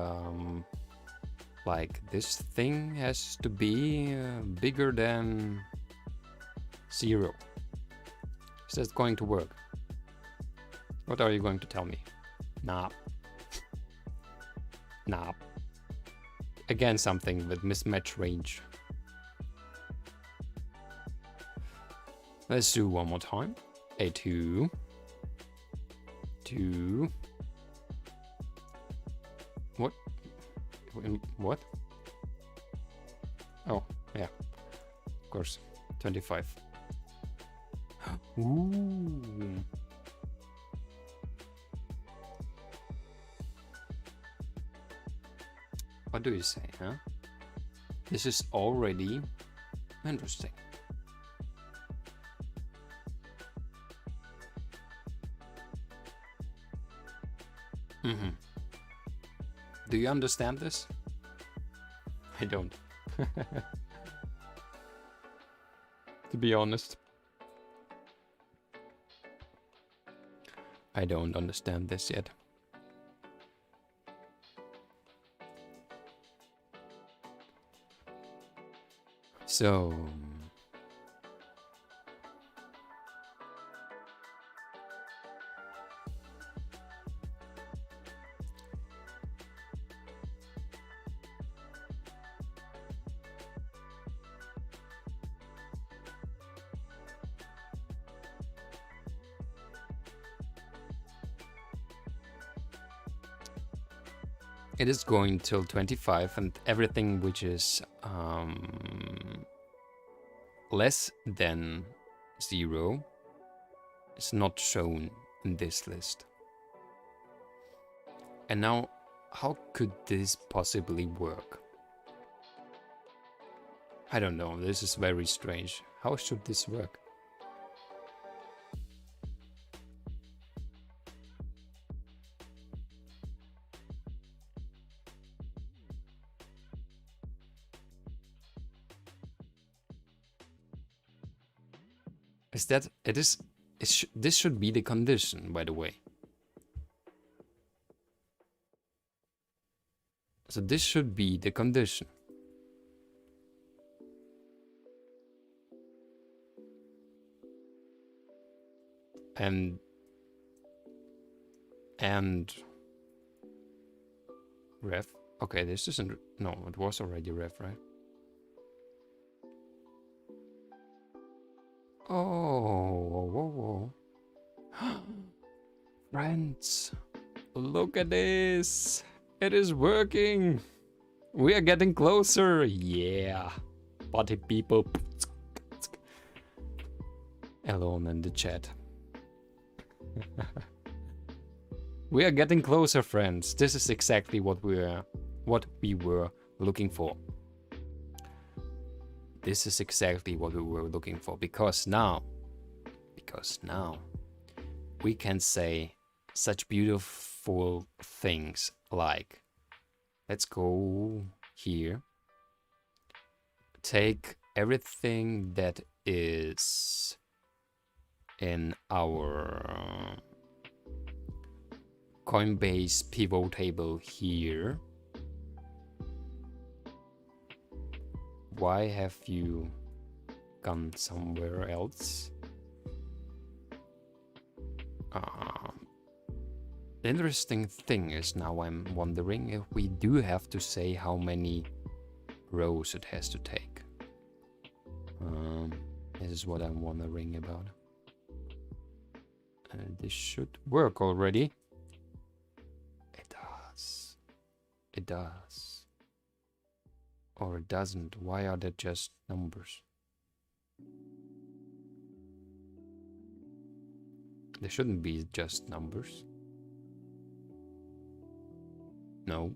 like this thing has to be bigger than 0. Is that going to work? What are you going to tell me? Nah. Nah. Again, something with mismatch range. Let's do one more time. A2. 2. What? What? Oh, yeah. Of course. 25. Ooh. What do you say, huh? This is already interesting. Do you understand this? I don't. To be honest. I don't understand this yet. So... it is going till 25, and everything which is less than 0 is not shown in this list. And now, how could this possibly work? I don't know, this is very strange. How should this work? Is that it is? This should be the condition, by the way. So this should be the condition. And ref. Okay, this isn't. No, it was already ref, right? Oh, whoa. Friends, look at this. It is working. We are getting closer. Yeah. Party people. Alone in the chat. We are getting closer, friends. This is exactly what we were looking for. This is exactly what we were looking for, because now we can say such beautiful things like, let's go here, take everything that is in our Coinbase pivot table here. Why have you gone somewhere else? The interesting thing is, now I'm wondering if we do have to say how many rows it has to take. This is what I'm wondering about. This should work already. It does. It does. Or it doesn't. Why are there just numbers? There shouldn't be just numbers. No.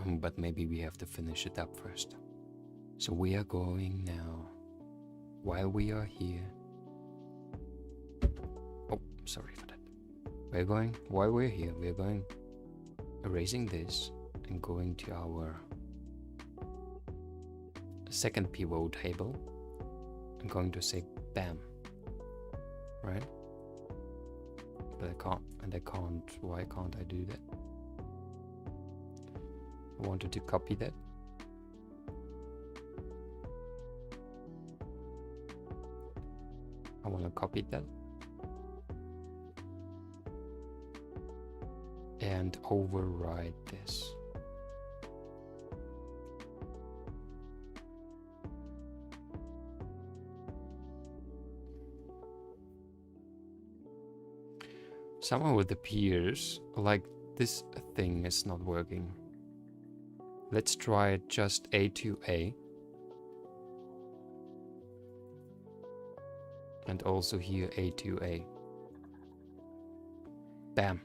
But maybe we have to finish it up first. So we are going now, while we are here. Oh, sorry for that. We're going, while we're here, we're going erasing this and going to our second pivot table. I'm going to say bam, right? But I can't, why can't I do that? I wanted to copy that. I want to copy that and override this. Somehow it appears like this thing is not working. Let's try it just A to A. And also here A to A. Bam.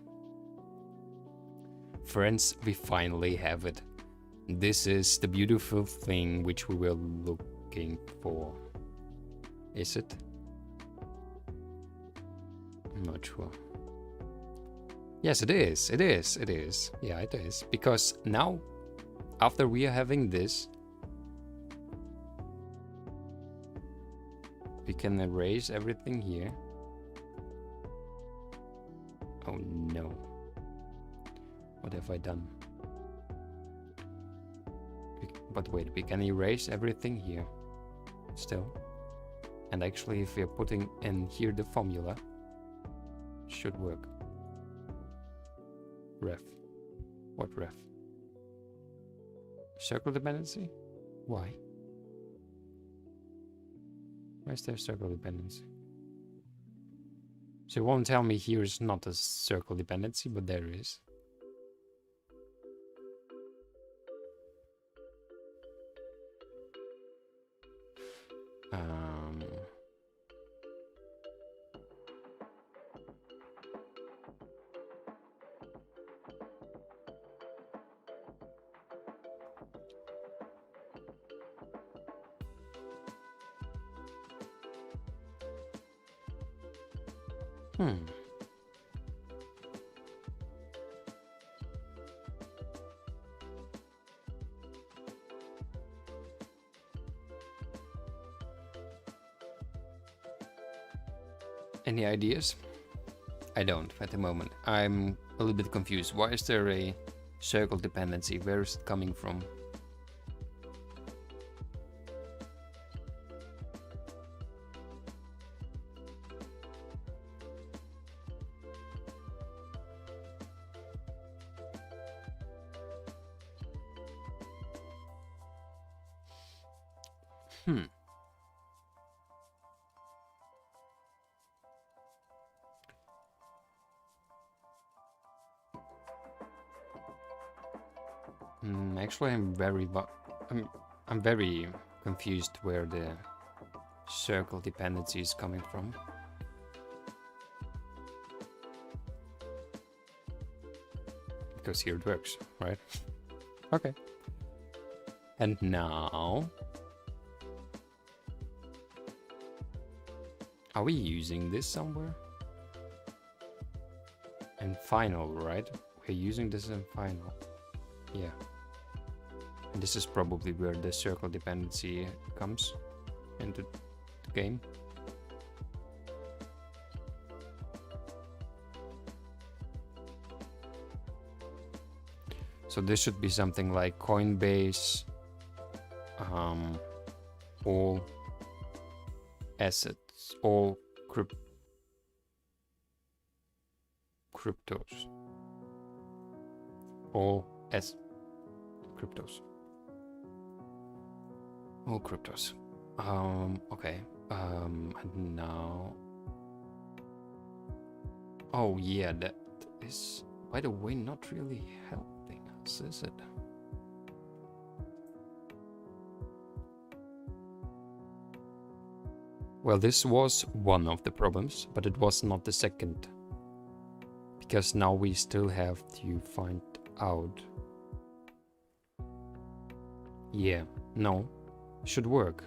Friends, we finally have it. This is the beautiful thing which we were looking for. Is it? I'm not sure. Yes, it is. It is. It is. Yeah, it is. Because now, after we are having this, we can erase everything here. Oh no. What have I done? But wait, we can erase everything here still. And actually, if we are putting in here the formula, it should work. Ref. What ref? Circle dependency? Why? Why is there circle dependency? So it won't tell me here is not a circle dependency, but there is. Any ideas? I don't at the moment. I'm a little bit confused. Why is there a circle dependency? Where is it coming from? Actually, I'm very confused where the circle dependency is coming from. Because here it works, right? Okay. And now, are we using this somewhere? In final, right? We're using this in final. Yeah. And this is probably where the circle dependency comes into the game. So this should be something like Coinbase, all assets, all cryptos, all cryptos. All cryptos. Okay. And now. Oh yeah, that is, by the way, not really helping us, is it? Well, this was one of the problems, but it was not the second. Because now we still have to find out Yeah, no, should work,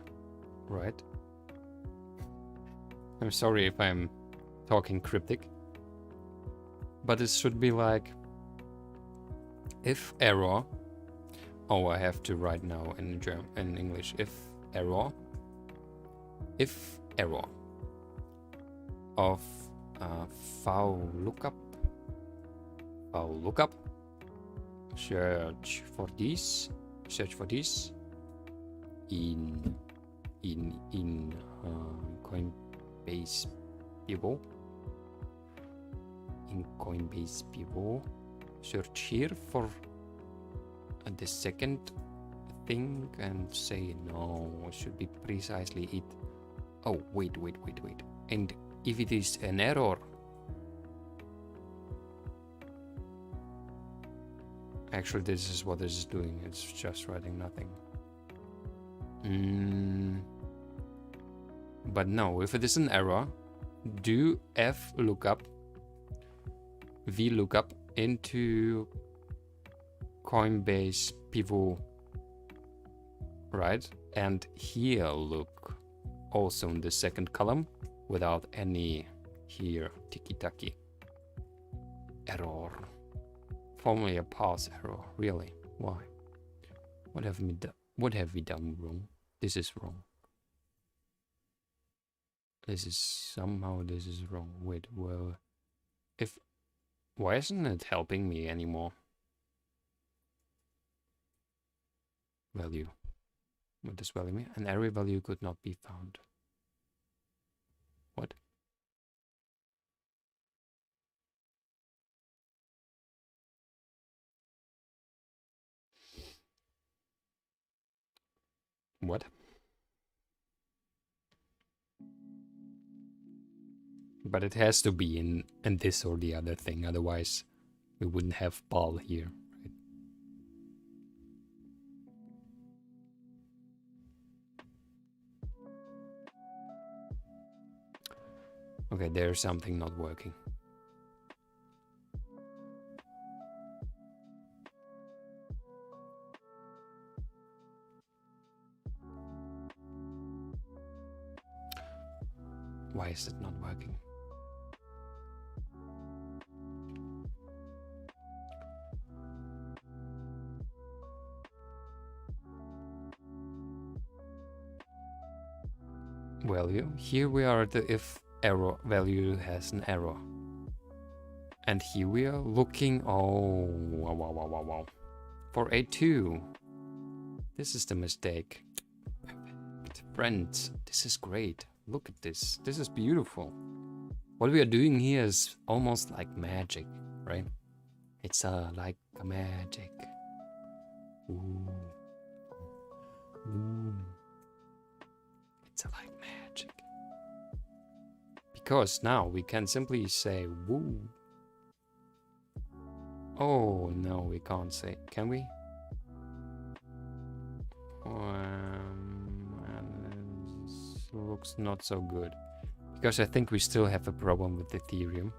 right? I'm sorry if I'm talking cryptic, but it should be like if error. Oh, I have to write now in in English. If error of file lookup search for this in Coinbase Pivot. In Coinbase Pivot, search here for the second thing and say no, it should be precisely it. Oh, wait. And if it is an error, actually this is what this is doing, it's just writing nothing. But no, if it is an error, do VLOOKUP into Coinbase Pivot, right? And here look also in the second column without any here tiki-taki error. Formally a parse error, really? Why? What have we done wrong? This is wrong. This is wrong. Wait, well, why isn't it helping me anymore? Value. What does value mean? An array value could not be found. What? What? But it has to be in this or the other thing, otherwise we wouldn't have ball here, right? Okay, there's something not working. Why is it not working? Value. Here we are at the if error value has an error. And here we are looking, oh, wow. For A2. This is the mistake. Friends, this is great. Look at this. This is beautiful. What we are doing here is almost like magic, right? It's like a magic. Ooh. It's like magic. Because now we can simply say woo. Oh no, we can't say. Can we? This looks not so good. Because I think we still have a problem with Ethereum.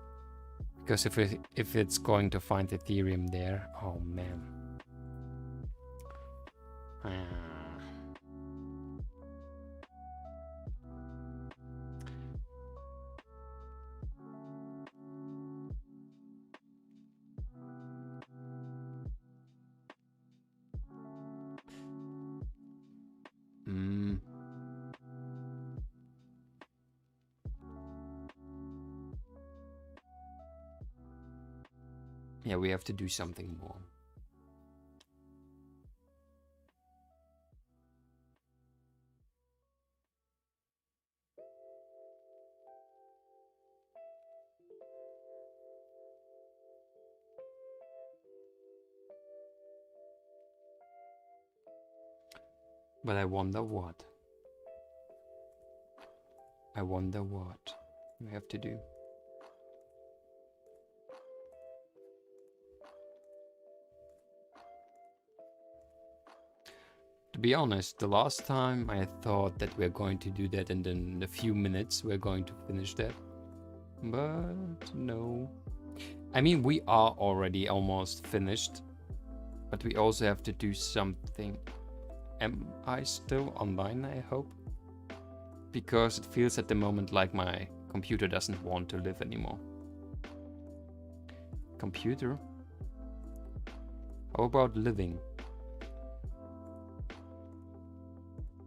Because if it's going to find Ethereum there, oh man. Yeah, we have to do something more. But I wonder what? I wonder what we have to do. To be honest, the last time I thought that we're going to do that and in a few minutes we're going to finish that. But no. I mean, we are already almost finished. But we also have to do something. Am I still online, I hope? Because it feels at the moment like my computer doesn't want to live anymore. Computer? How about living?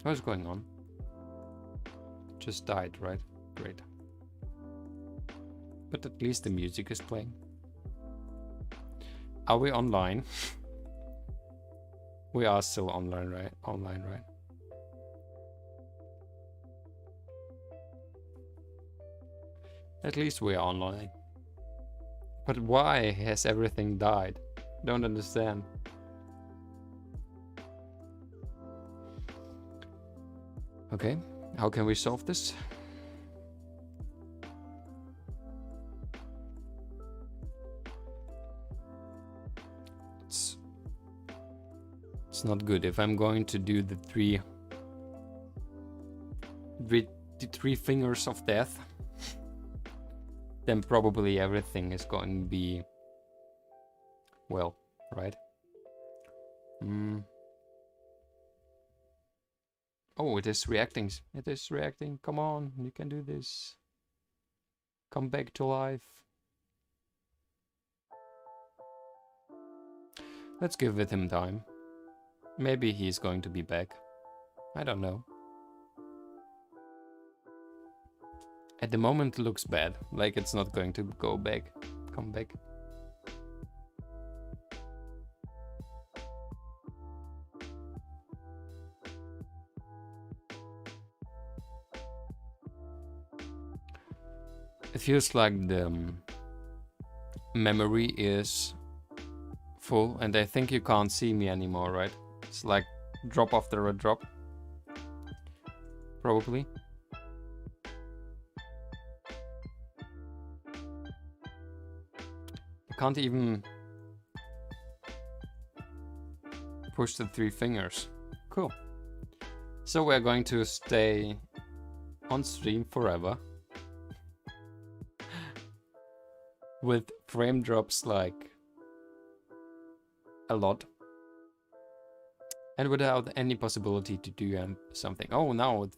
What's going on? Just died, right? Great. But at least the music is playing. Are we online? We are still online, right? Online, right? At least we are online. But why has everything died? Don't understand. Okay, how can we solve this? It's not good. If I'm going to do the three fingers of death, then probably everything is going to be well, right? Oh, it is reacting. It is reacting. Come on, you can do this. Come back to life. Let's give it him time. Maybe he's going to be back. I don't know. At the moment it looks bad, like it's not going to come back. It feels like the memory is full, and I think you can't see me anymore, right? It's like drop after a drop. Probably. I can't even push the three fingers. Cool. So we're going to stay on stream forever. With frame drops like a lot. And without any possibility to do something. Oh, now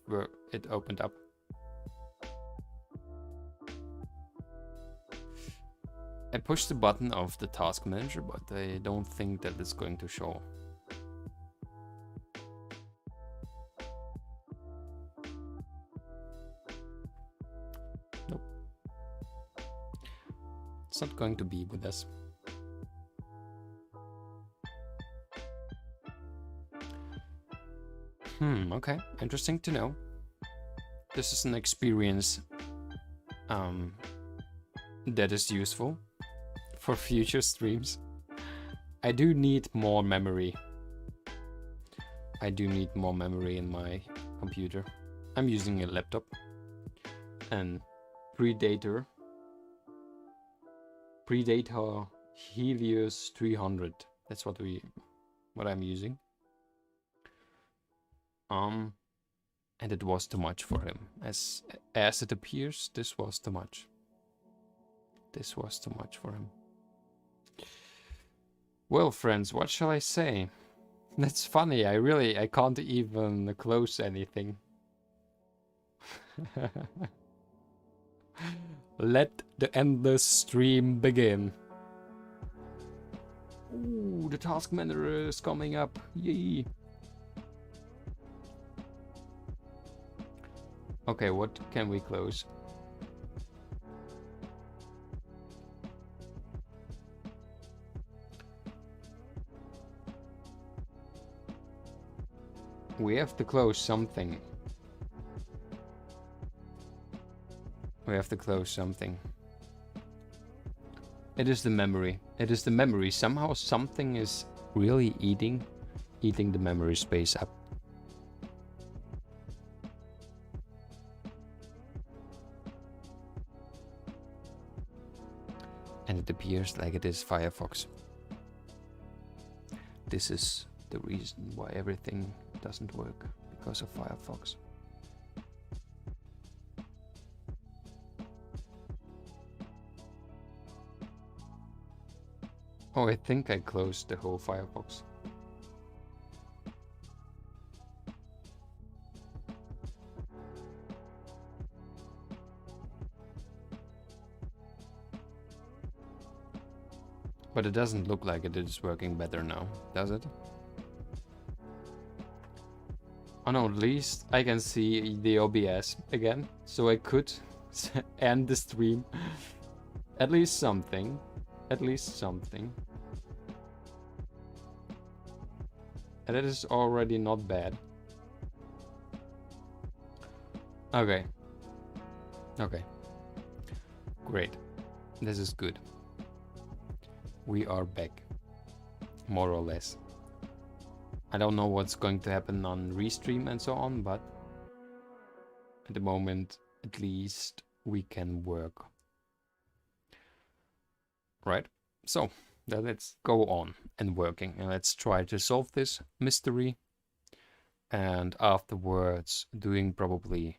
it opened up. I pushed the button of the task manager, but I don't think that it's going to show. Nope. It's not going to be with us. Okay, interesting to know. This is an experience that is useful for future streams. I do need more memory. I do need more memory in my computer. I'm using a laptop and Predator Helios 300. That's what I'm using. And it was too much for him. As it appears, this was too much. This was too much for him. Well, friends, what shall I say? That's funny. I can't even close anything. Let the endless stream begin. Ooh, the task manager is coming up. Yay. Okay, what can we close? We have to close something. We have to close something. It is the memory. It is the memory. Somehow something is really eating the memory space up. And it appears like it is Firefox. This is the reason why everything doesn't work, because of Firefox. Oh, I think I closed the whole Firefox. But it doesn't look like it is working better now, does it? Oh no, at least I can see the OBS again, so I could end the stream. At least something. At least something. And it is already not bad. Okay. Okay. Great. This is good. We are back. More or less. I don't know what's going to happen on restream and so on, but at the moment, at least, we can work. Right? So, then let's go on and working. And let's try to solve this mystery. And afterwards, doing probably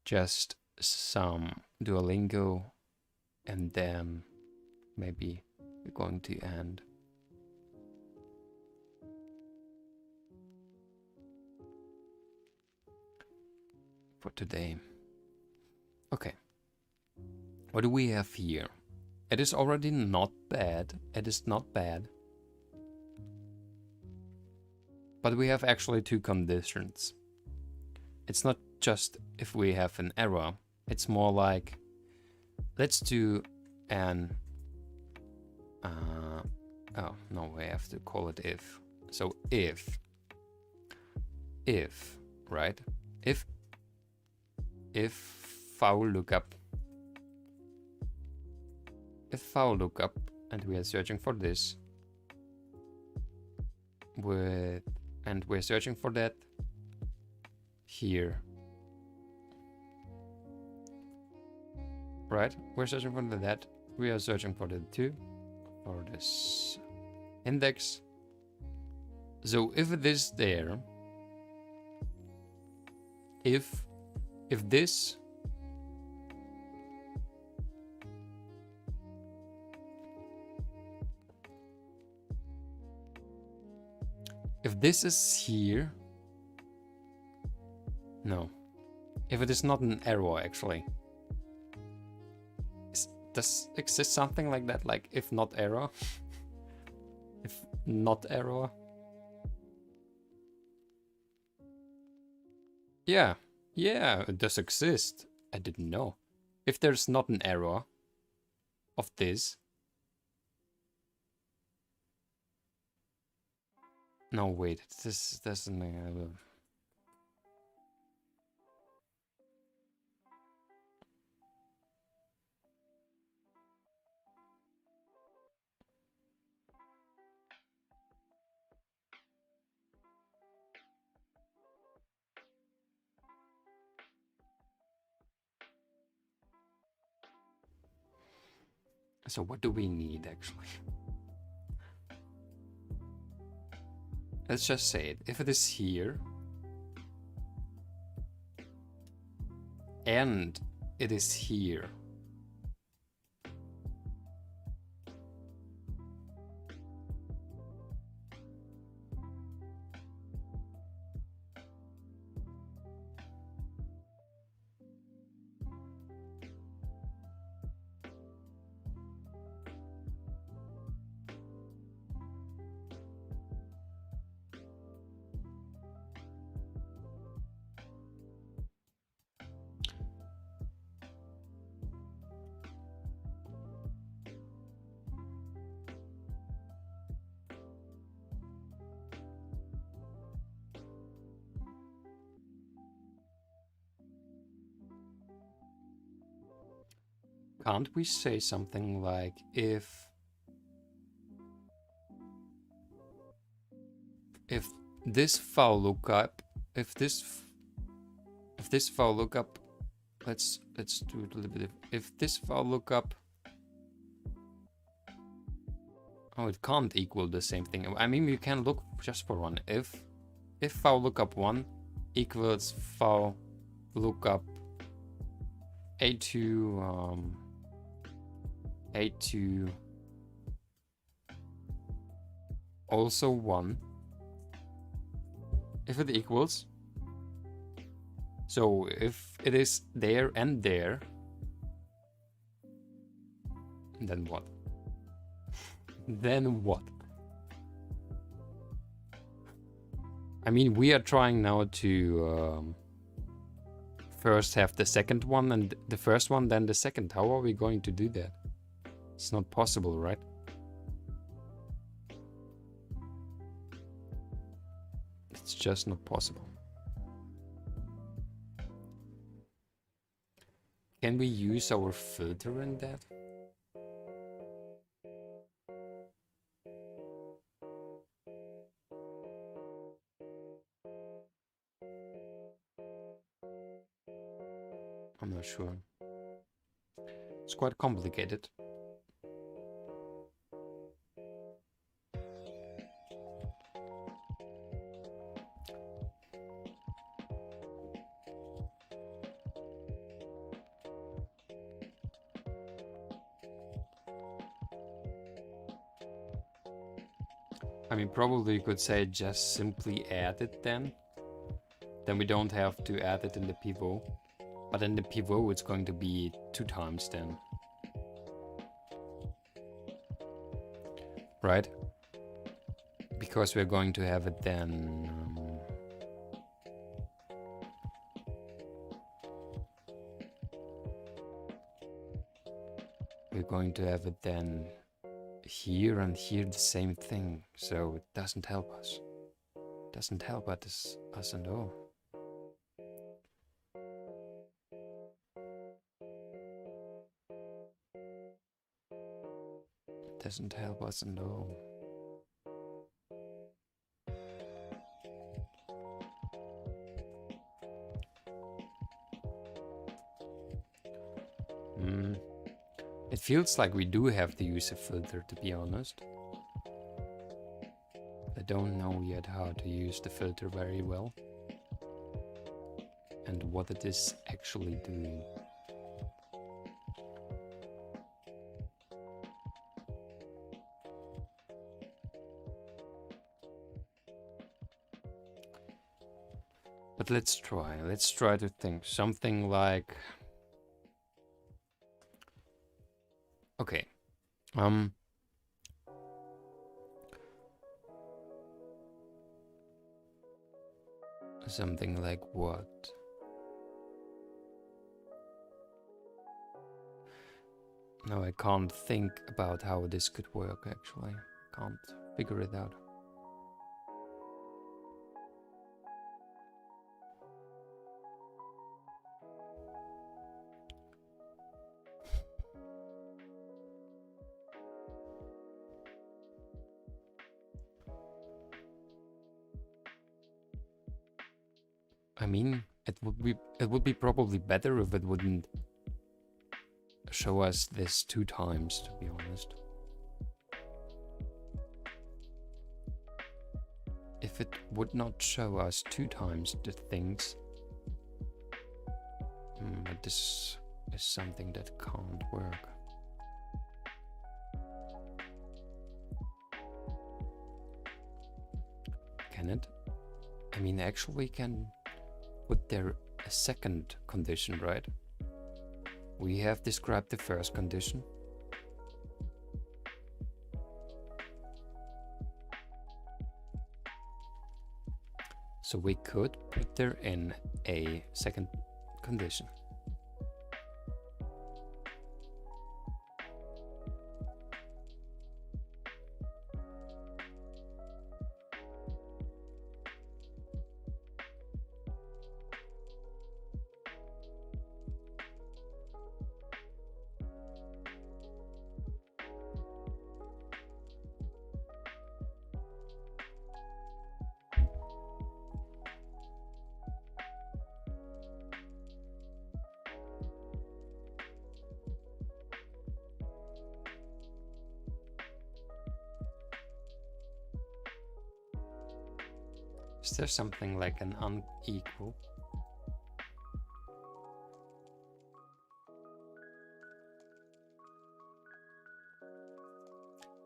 just some Duolingo. And then maybe we're going to end. For today. Okay. What do we have here? It is already not bad. It is not bad. But we have actually two conditions. It's not just if we have an error. It's more like, let's do an... oh, no, we have to call it if. So if, right? If file lookup, and we are searching for this, and we're searching for that here, right? We're searching for that. We are searching for the two, for this index. So if it is there, if this is here, no, if it is not an error actually, does exist something like that, like if not error? If not error? Yeah, it does exist. I didn't know. If there's not an error of this. No, wait, this doesn't... So what do we need actually? Let's just say it. If it is here and it is here, can't we say something like if this file lookup, if this file lookup, let's do it a little bit. If this file lookup, oh, it can't equal the same thing. I mean, you can look just for one. If file lookup 1 equals file lookup A2 also 1, if it equals, so if it is there and there, then what? Then what? I mean, we are trying now to first have the second one and the first one, then the second. How are we going to do that? It's not possible, right? It's just not possible. Can we use our filter in that? I'm not sure. It's quite complicated. I mean, probably you could say just simply add it then. Then we don't have to add it in the pivot. But in the pivot it's going to be 2 times then. Right? Because we're going to have it then... we're going to have it then here and here the same thing. So it doesn't help us. It doesn't help us at all. It doesn't help us at all. It feels like we do have to use a filter, to be honest. I don't know yet how to use the filter very well. And what it is actually doing. But let's try to think something like... Okay. Something like what? No, I can't think about how this could work actually. Can't figure it out. I mean, it would be probably better if it wouldn't show us this 2 times, to be honest. If it would not show us 2 times the things, but this is something that can't work. Can it? I mean, actually can put there a second condition, right? We have described the first condition. So we could put there in a second condition. Is there something like an unequal?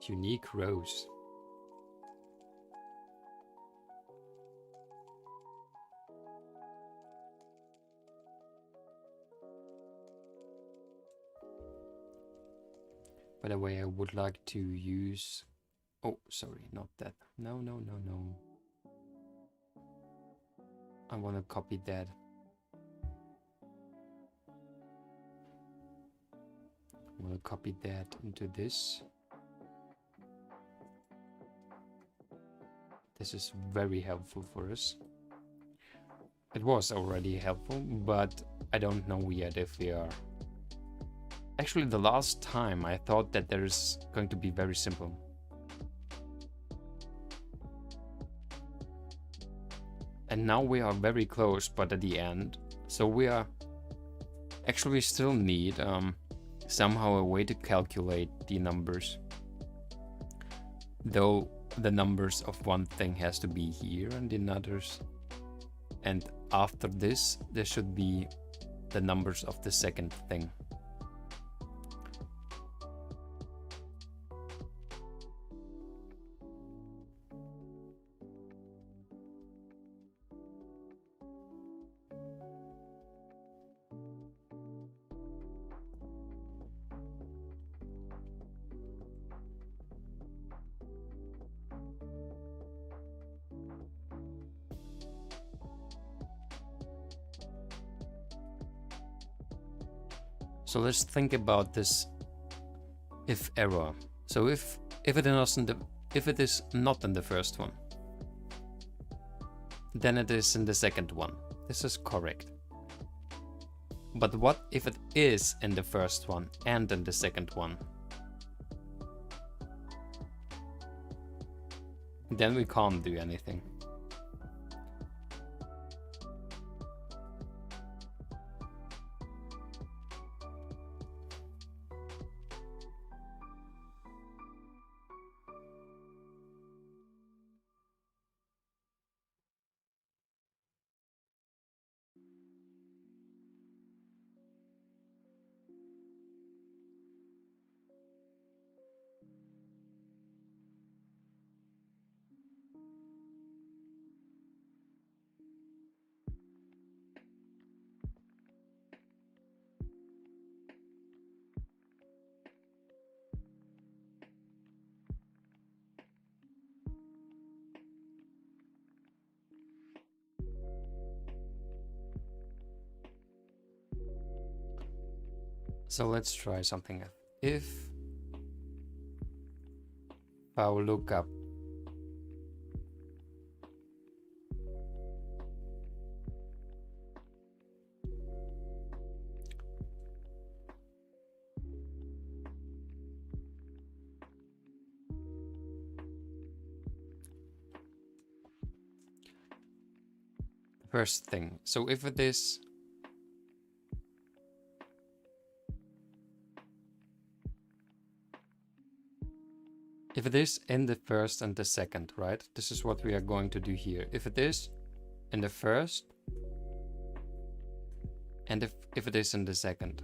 Unique rows. By the way, I would like to use Oh, sorry, not that. No. I want to copy that. I want to copy that into this. This is very helpful for us. It was already helpful, but I don't know yet if we are. Actually, the last time I thought that there is going to be very simple. And now we are very close, but at the end. So we are actually still need somehow a way to calculate the numbers. Though the numbers of one thing has to be here and in others. And after this, there should be the numbers of the second thing. So let's think about this if error. So if it is not in the first one, then it is in the second one. This is correct. But what if it is in the first one and in the second one? Then we can't do anything. So let's try something. If I'll look up first thing. So if it is in the first and the second, right? This is what we are going to do here. If it is in the first and if it is in the second.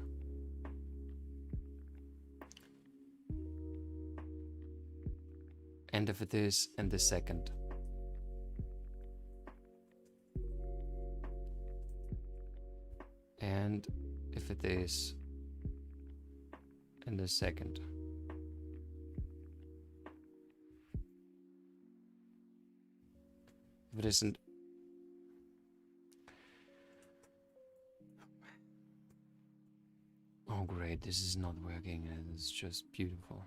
And if it is in the second. And if it is in the second. If it isn't. Oh great, this is not working and it's just beautiful.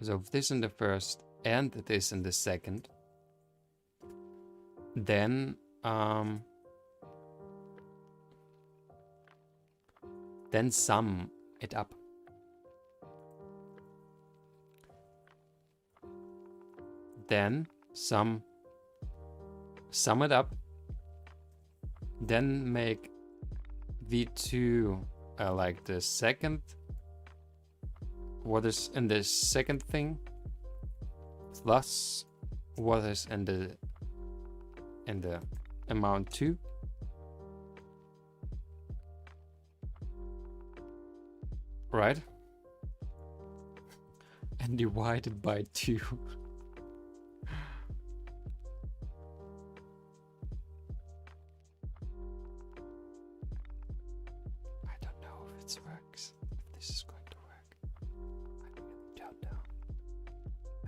So if this in the first and this in the second, then sum it up. Then sum it up. Then make v2 like the second. What is in the second thing plus what is in the amount 2. Right? And divided by 2.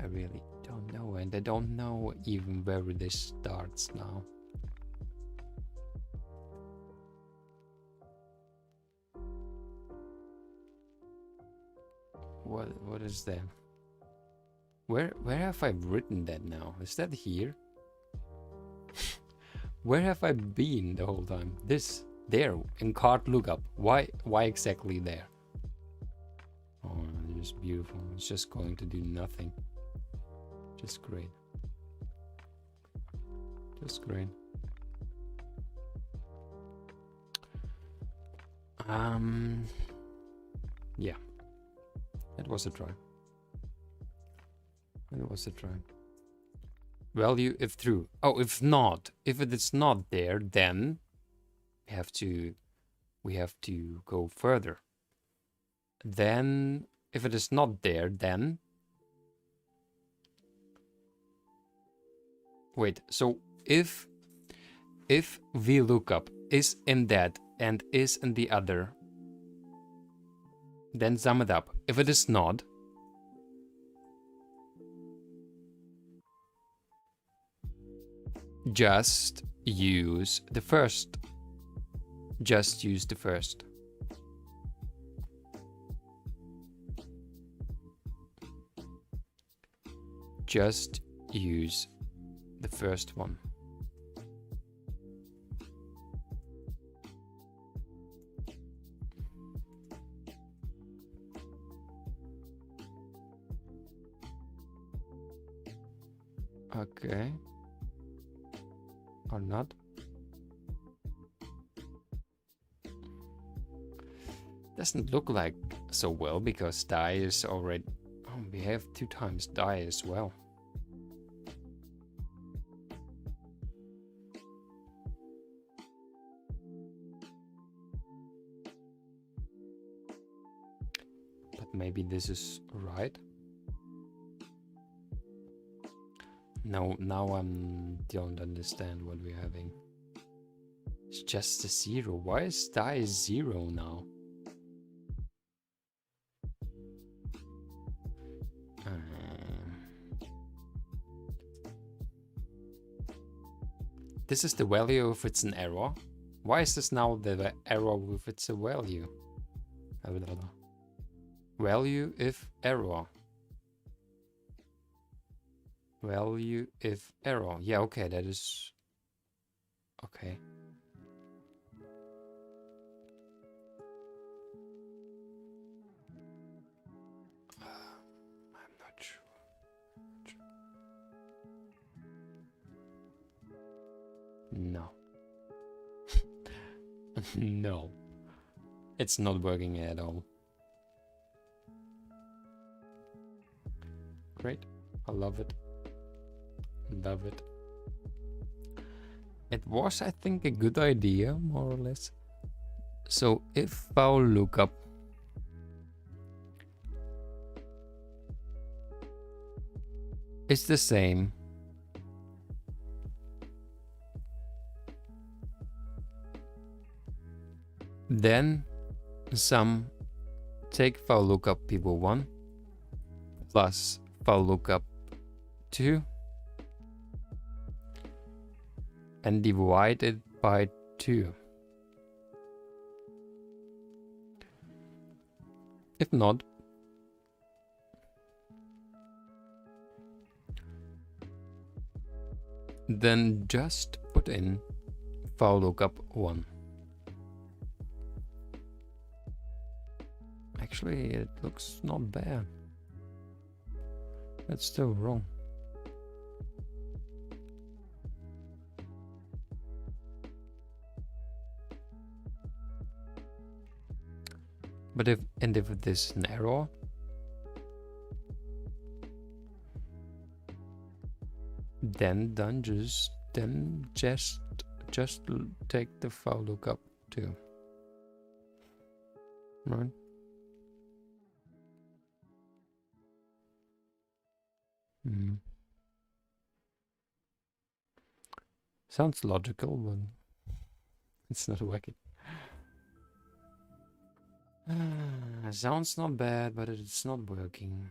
I really don't know, and I don't know even where this starts now. What is that? Where have I written that now? Is that here? Where have I been the whole time? There in cart lookup. Why exactly there? Oh, it's beautiful. It's just going to do nothing. Just great. Just great. Yeah. It was a try. It was a try. Value if true. Oh, if not. If it is not there, then we have to go further. Then if it is not there, then wait, so if VLOOKUP is in that and is in the other, then sum it up. If it is not, just use the first. Just use the first. Just use the first one. Okay. Or not. Doesn't look like so well because die is already... Oh, we have 2 times die as well. But maybe this is right. No, now I don't understand what we're having. It's just a 0. Why is die 0 now? This is the value if it's an error. Why is this now the error if it's a value? Value if error. Value if error. Yeah, okay, that is... Okay. I'm not sure. No. No. It's not working at all. Great. I love it. Love it. It was, I think, a good idea, more or less. So if our lookup is the same, then sum take for lookup people1 plus for lookup 2 and divide it by 2. If not, then just put in for lookup 1. Actually, it looks not bad. That's still wrong. But if it is an error, then just take the for lookup too. Right? Sounds logical, but it's not working. Sounds not bad, but it's not working.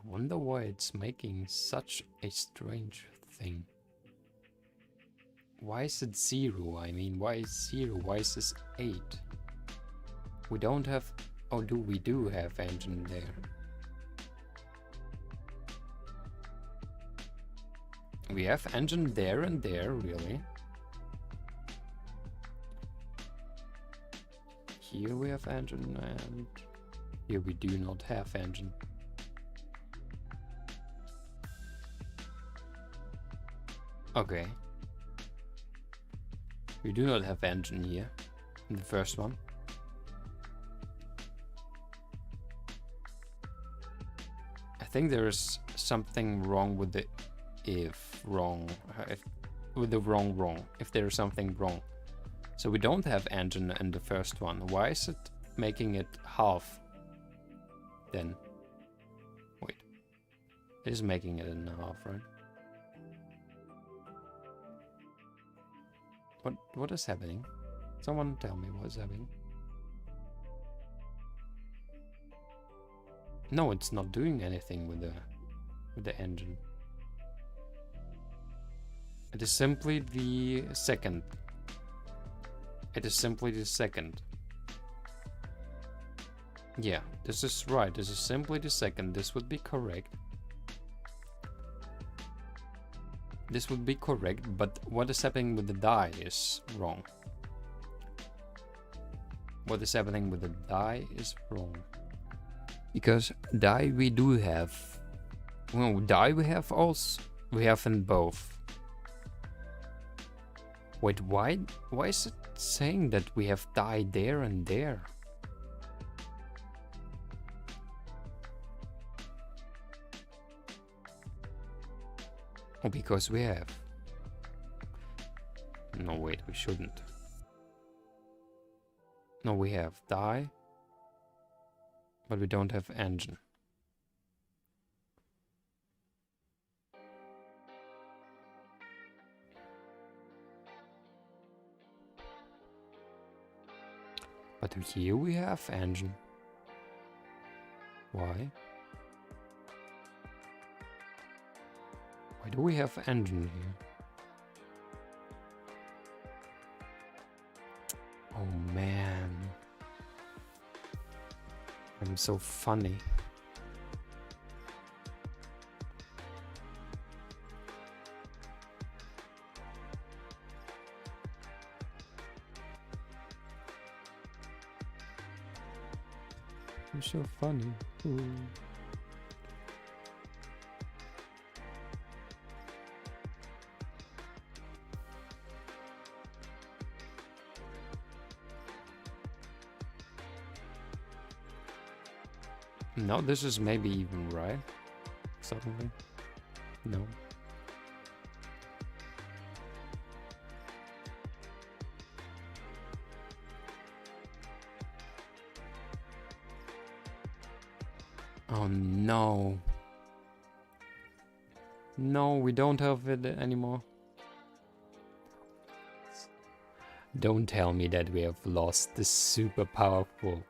wonder why it's making such a strange thing. Why is it 0? I mean, why is 0? Why is this 8? We don't have... Oh, we do have engine there. We have engine there and there, really. Here we have engine, and here we do not have engine. Okay. We do not have engine here in the first one. I think there is something wrong with the if there is something wrong. So we don't have engine in the first one. Why is it making it half then? Wait. It is making it in half, right? What is happening? Someone tell me what is happening. No, it's not doing anything with the engine. It is simply the second. It is simply the second. Yeah, this is right. This is simply the second. This would be correct. This would be correct, but what is happening with the die is wrong. What is happening with the die is wrong. Because die we do have. Well, die we have also. We have in both. Wait, why is it saying that we have die there and there? Oh, because we have. No, wait, we shouldn't. No, we have die, but we don't have engine. But here we have engine. Why? Why do we have engine here? Oh man. I'm so funny. I'm so funny. Ooh. No, this is maybe even right. Suddenly. No. Oh no. No, we don't have it anymore. Don't tell me that we have lost the super powerful.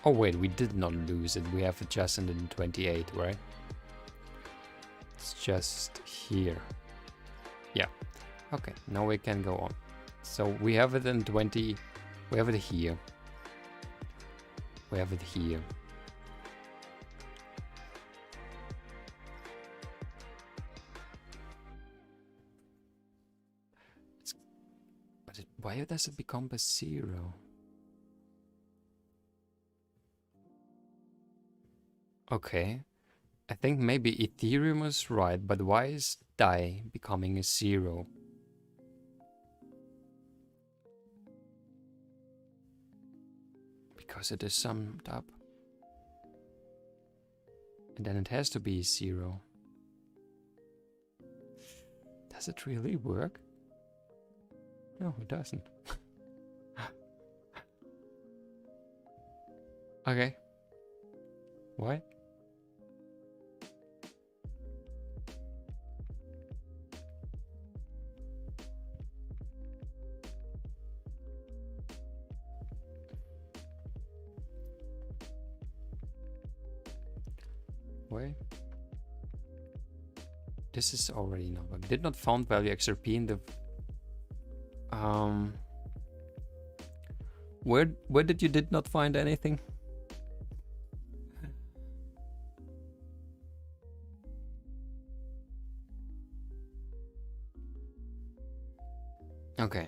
Oh wait, we did not lose it. We have it just in 28, right? It's just here. Yeah. Okay, now we can go on. So we have it in 20. We have it here. We have it here. Why does it become a 0? Okay, I think maybe Ethereum was right, but why is die becoming a 0? Because it is summed up. And then it has to be 0. Does it really work? No, it doesn't. Okay. Why? way. This is already not working. Did not found value XRP in the where did you did not find anything? Okay.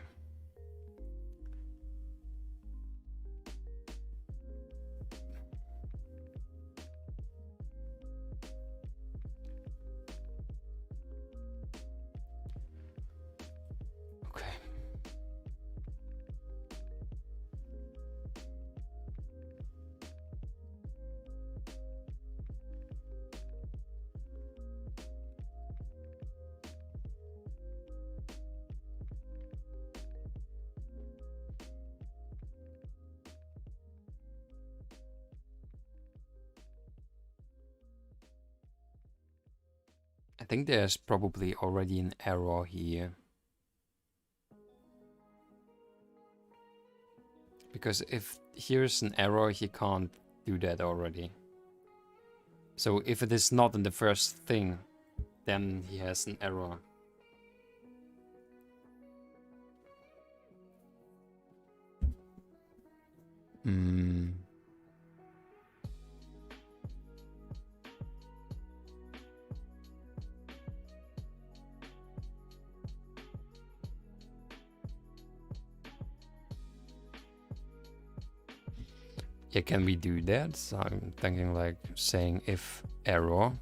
Okay. I think there's probably already an error here. Because if here's an error, he can't do that already. So if it is not in the first thing, then he has an error. Yeah, can we do that? So I'm thinking like saying if error.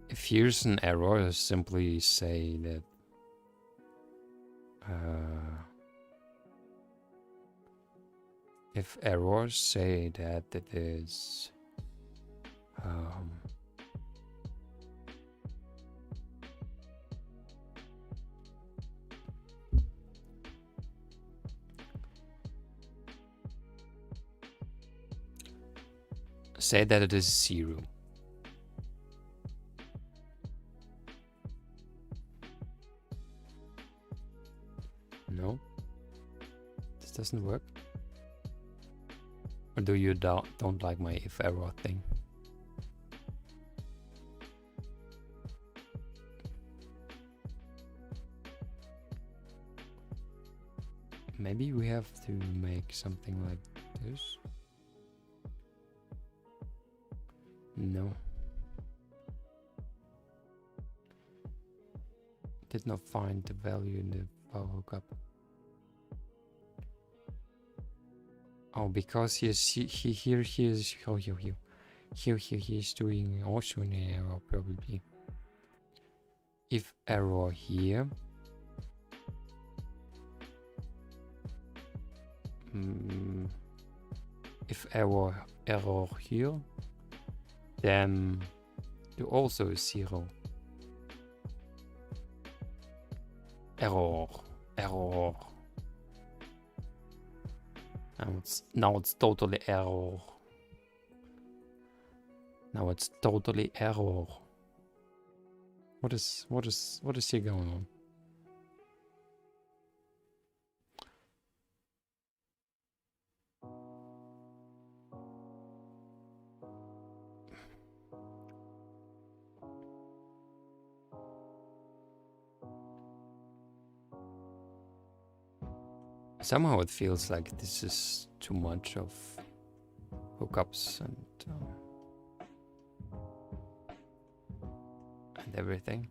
If here's an error, simply say that if error, say that it is say that it is 0. No, this doesn't work. Or do you don't like my if error thing? Maybe we have to make something like this. No. Did not find the value in the file hookup. Oh, because he is here he is here he is doing also an error probably. If error here. If error here, then do also 0. Error. Now it's totally error. Now it's totally error. What is here going on? Somehow it feels like this is too much of hookups and everything.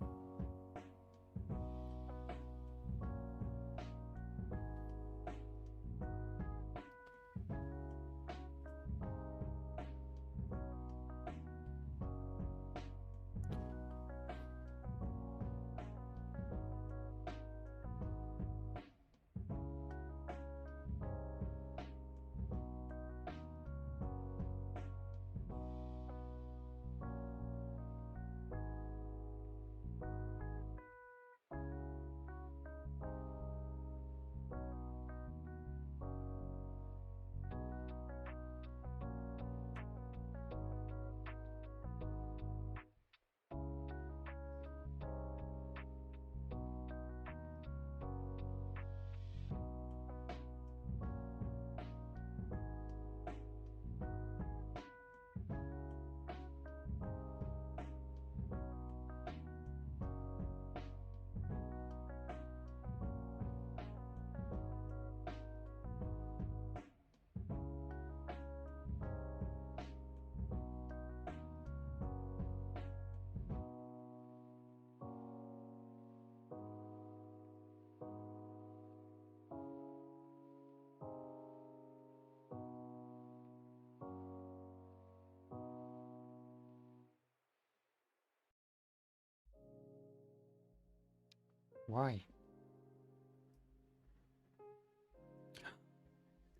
Why?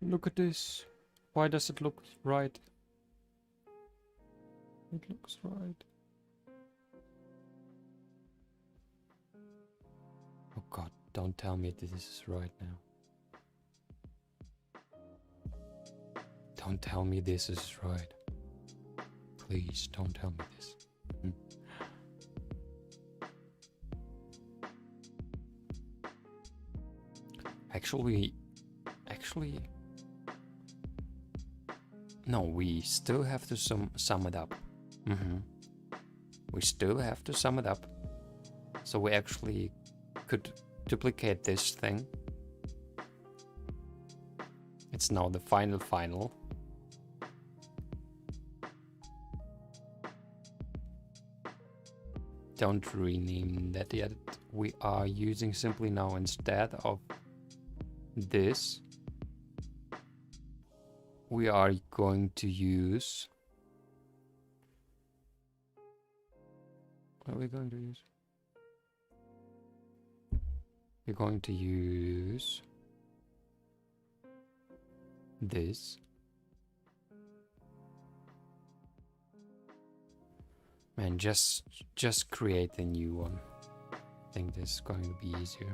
Look at this. Why does it look right? It looks right. Oh god, don't tell me this is right now. Don't tell me this is right. Please, don't tell me this. Actually, no, we still have to sum it up. We still have to sum it up. So we actually could duplicate this thing. It's now the final. Don't rename that yet. We are using simply now, instead of this, we are going to use, what are we going to use? We're going to use this. Man, just create a new one. I think this is going to be easier.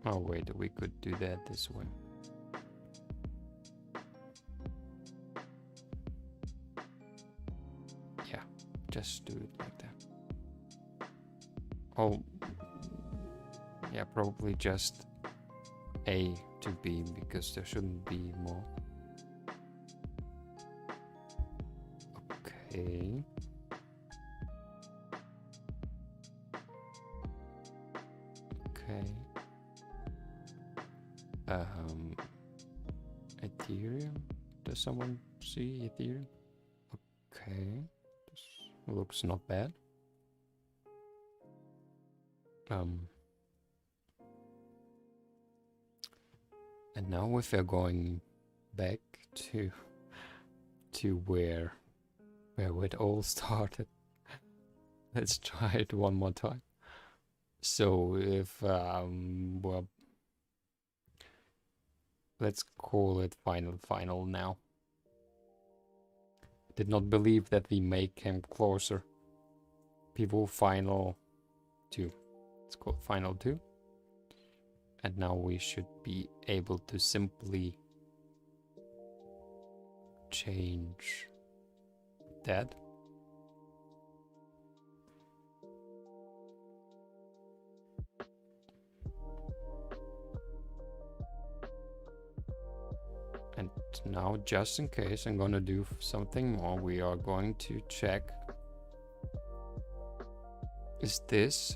Oh wait, we could do that this way. Yeah, just do it like that. Oh, yeah, probably just A to B, because there shouldn't be more. Okay. Okay. Ethereum? Does someone see Ethereum? Okay. This looks not bad. And now if we're going back to where it all started, let's try it one more time. So if well, let's call it final now. Did not believe that we make him closer. People final 2. Let's call it final 2. And now we should be able to simply change that. And now, just in case, I'm gonna do something more. We are going to check, is this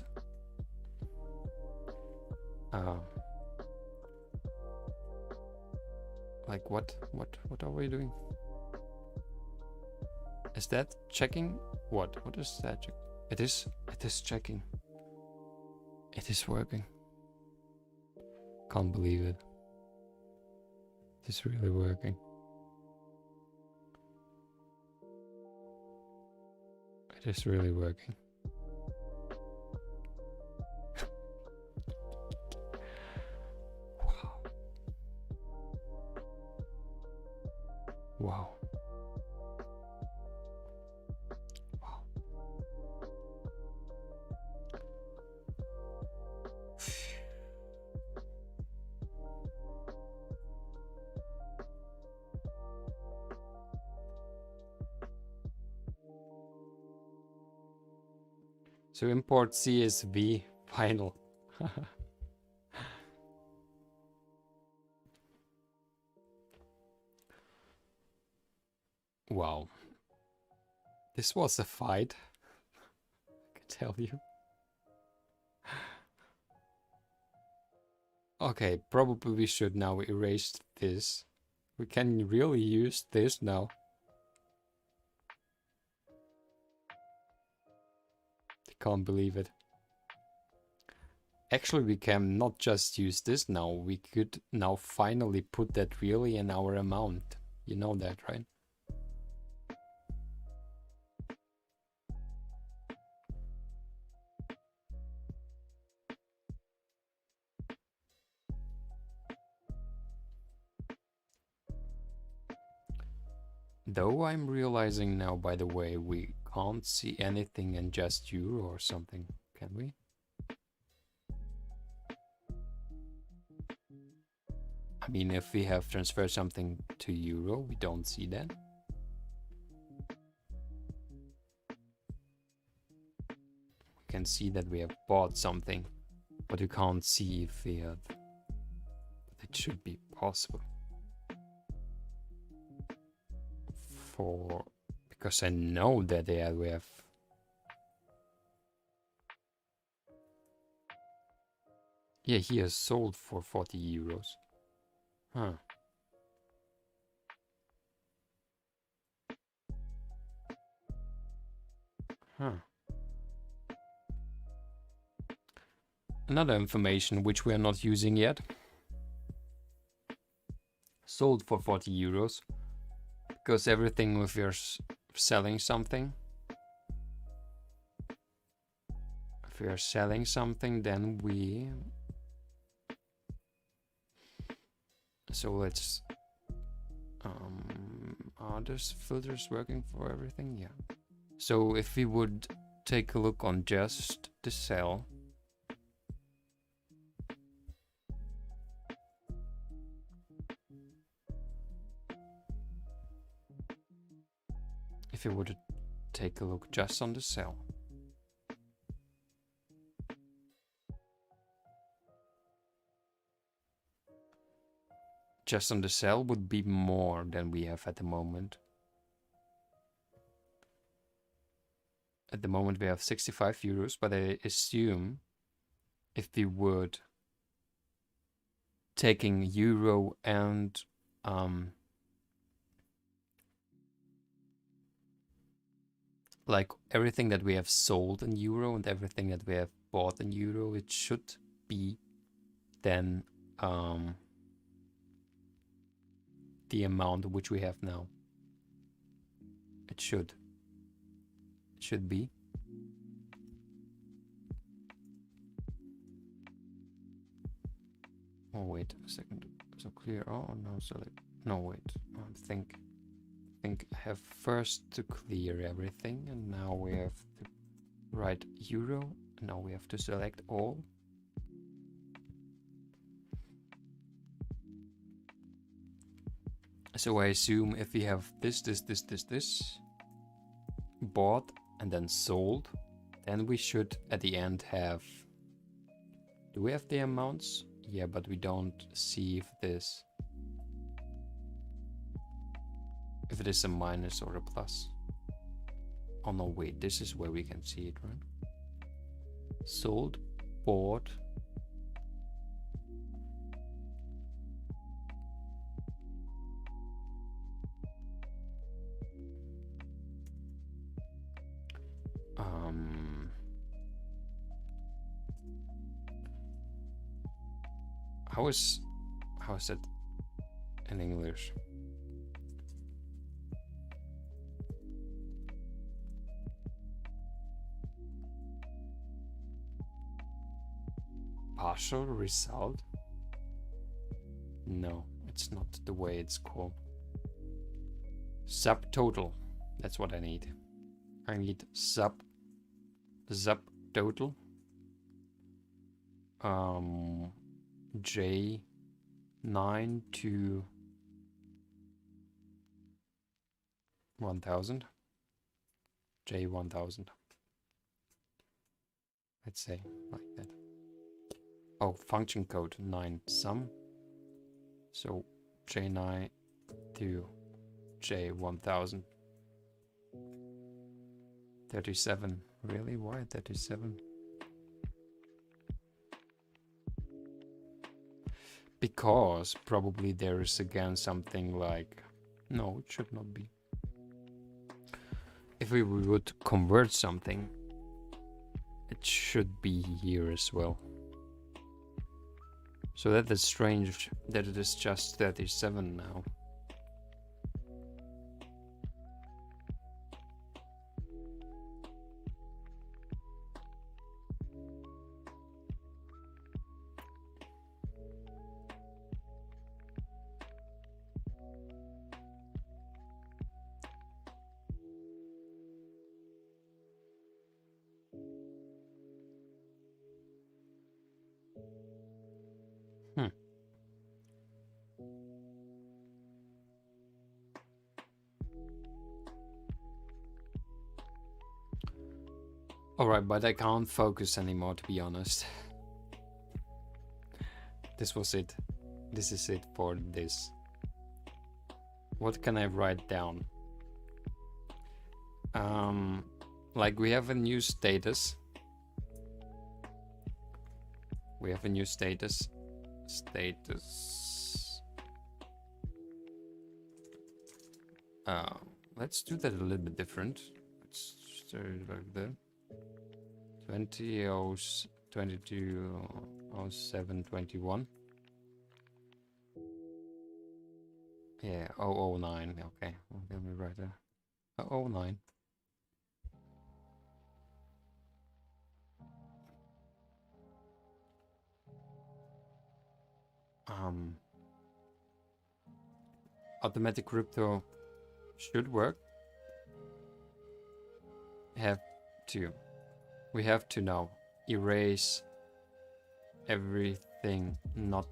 like what are we doing? Is that checking? What is that? It is checking. It is working. Can't believe it. It is really working. It is really working. Wow. Wow. So import CSV final. Wow. This was a fight, I can tell you. Okay, probably we should now erase this. We can really use this now. I can't believe it. Actually, we can not just use this now. We could now finally put that really in our amount. You know that, right? Though I'm realizing now, by the way, we can't see anything in just euro or something, can we? I mean, if we have transferred something to euro, we don't see that. We can see that we have bought something, but we can't see if we have. But it should be possible. Because I know that we have. Yeah, he has sold for 40 euros. Huh. Huh. Another information which we are not using yet. Sold for 40 euros. Because everything if we're selling something. If we are selling something, then we. So let's. Are those filters working for everything? Yeah. So if we would take a look on just the sell. If we would take a look just on the sell. Just on the sell would be more than we have at the moment. At the moment we have 65 euros, but I assume if we would taking euro and like everything that we have sold in euro and everything that we have bought in euro, it should be then the amount which we have now. It should be. Oh wait a second. So clear. Oh no, select. No wait. I think I have first to clear everything, and now we have to write euro. And now we have to select all. So I assume if we have this bought and then sold, then we should at the end have. Do we have the amounts? Yeah, but we don't see if it is a minus or a plus. Oh no, wait, this is where we can see it, right? Sold, bought. How is it in English? Partial result? No, it's not the way it's called. Subtotal. That's what I need. I need subtotal. J9 to 1000. J1000. Let's say like that. Oh, function code 9 sum. So J9 to J1000. 37. Really? Why 37? Because probably there is again something like. No, it should not be. If we would convert something, it should be here as well. So that is strange that it is just 37 now. Alright, but I can't focus anymore, to be honest. This was it. This is it for this. What can I write down? Like we have a new status. We have a new status. Let's do that a little bit different. Let's start it like that. 20/22/07/21. Yeah, 009. Okay, let me write that. 009. Automatic crypto should work. We have to now erase everything not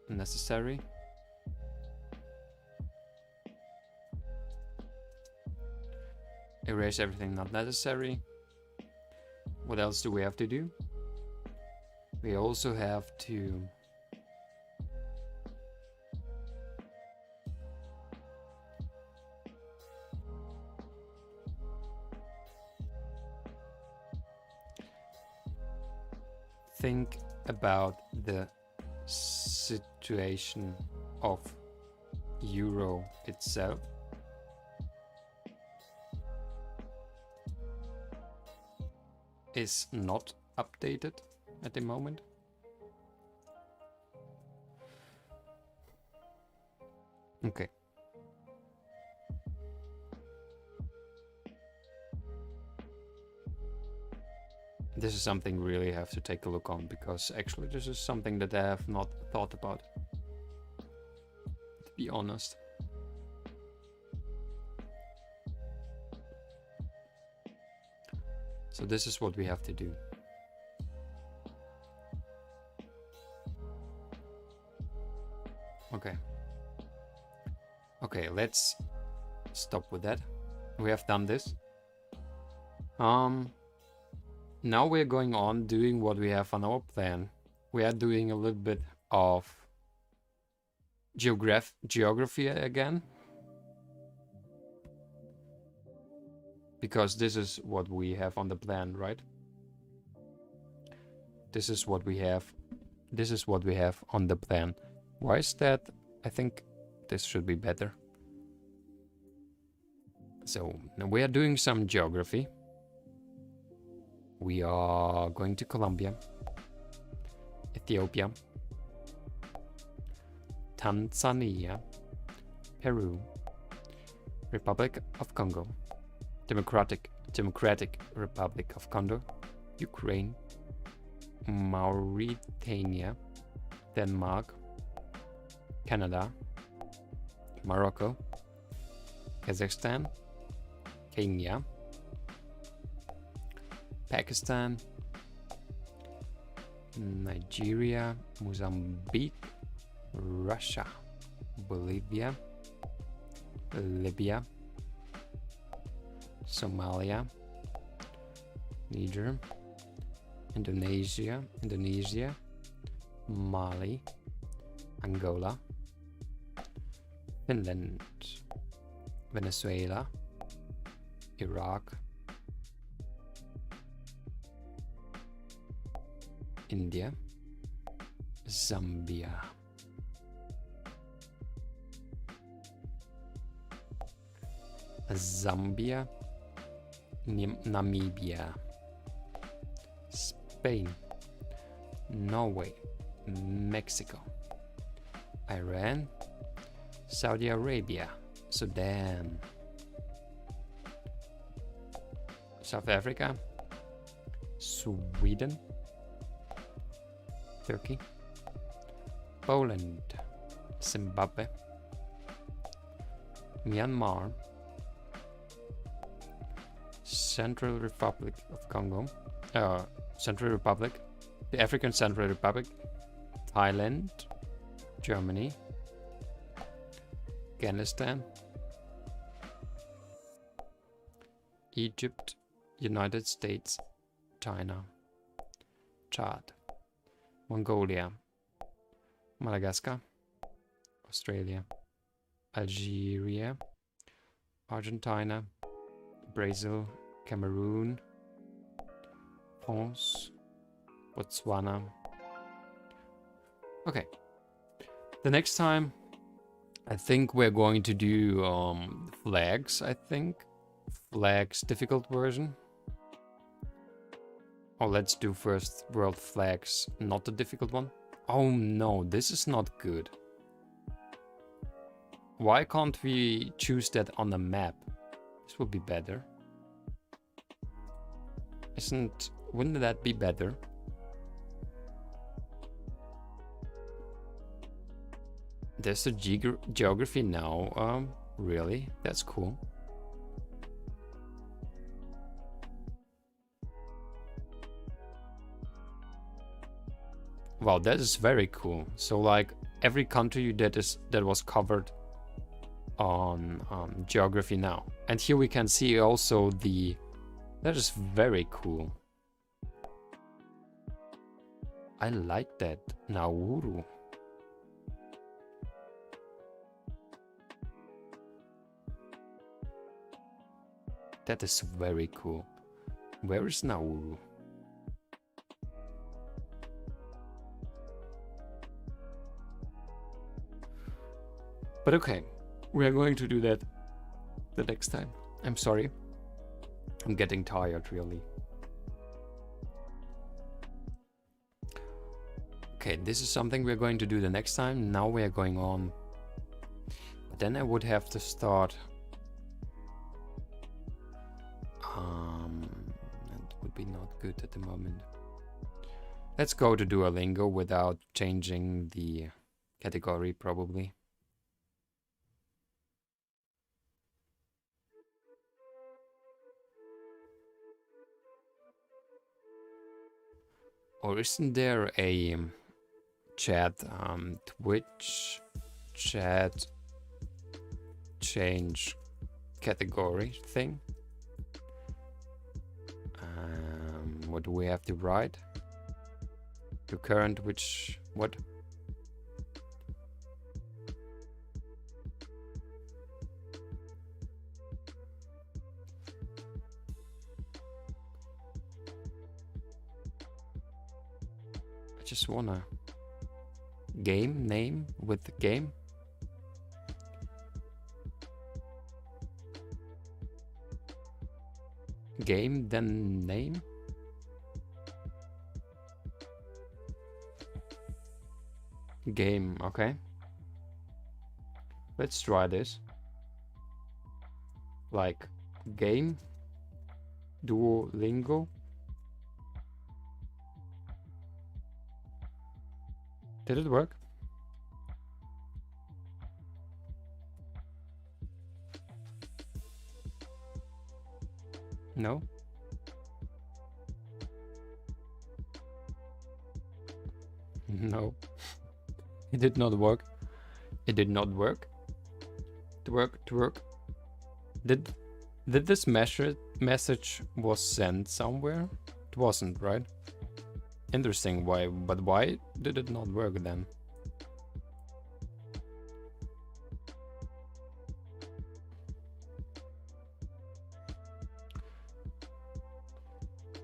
necessary. Erase everything not necessary. What else do we have to do? We also have to think about the situation of euro itself. Is not updated at the moment. Okay. This is something we really have to take a look on, because actually this is something that I have not thought about, to be honest. So this is what we have to do. Okay. Okay, let's stop with that. We have done this. Now we're going on doing what we have on our plan. We are doing a little bit of geography again. Because this is what we have on the plan, right? This is what we have. This is what we have on the plan. Why is that? I think this should be better. So now we are doing some geography. We are going to Colombia, Ethiopia, Tanzania, Peru, Republic of Congo, Democratic Republic of Congo, Ukraine, Mauritania, Denmark, Canada, Morocco, Kazakhstan, Kenya, Pakistan, Nigeria, Mozambique, Russia, Bolivia, Libya, Somalia, Niger, Indonesia, Mali, Angola, Finland, Venezuela, Iraq, India, Zambia, Namibia, Spain, Norway, Mexico, Iran, Saudi Arabia, Sudan, South Africa, Sweden, Turkey, Poland, Zimbabwe, Myanmar, Central Republic of Congo, the African Central Republic, Thailand, Germany, Afghanistan, Egypt, United States, China, Chad, Mongolia, Madagascar, Australia, Algeria, Argentina, Brazil, Cameroon, France, Botswana. Okay. The next time, I think we're going to do flags, I think. Flags difficult version. Oh, let's do first world flags, not the difficult one. Oh no, this is not good. Why can't we choose that on the map? This would be better. Wouldn't that be better? There's the geography now. Really? That's cool. Wow, that is very cool. So like every country that was covered on geography now. And here we can see also that is very cool. I like that. Nauru. That is very cool. Where is Nauru? But okay, we are going to do that the next time. I'm sorry. I'm getting tired, really. Okay, this is something we're going to do the next time. Now we are going on. But then I would have to start. That would be not good at the moment. Let's go to Duolingo without changing the category, probably. Or isn't there a chat, Twitch chat change category thing? What do we have to write? Your current what? I just wanna game name with the game. Game then name. Game, okay. Let's try this. Like game Duolingo. Did it work? No. No. It did not work. It did not work. To work. Did this message was sent somewhere? It wasn't, right? Interesting. But why did it not work then?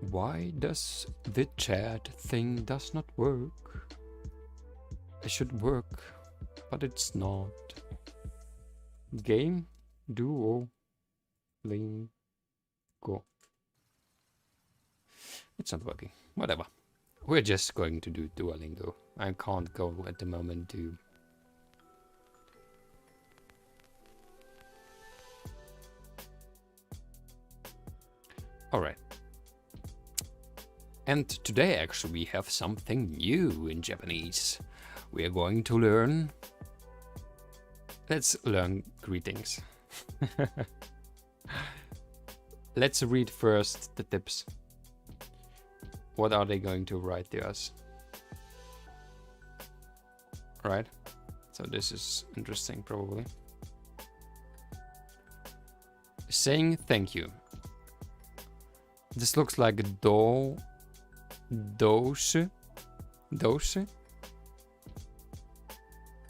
Why does the chat thing does not work? It should work, but it's not. Game Duolingo. It's not working. Whatever. We're just going to do Duolingo. I can't go at the moment to... Alright. And today actually we have something new in Japanese. We are going to learn... Let's learn greetings. Let's read first the tips. What are they going to write to us? Right? So this is interesting, probably. Saying thank you. This looks like doshi.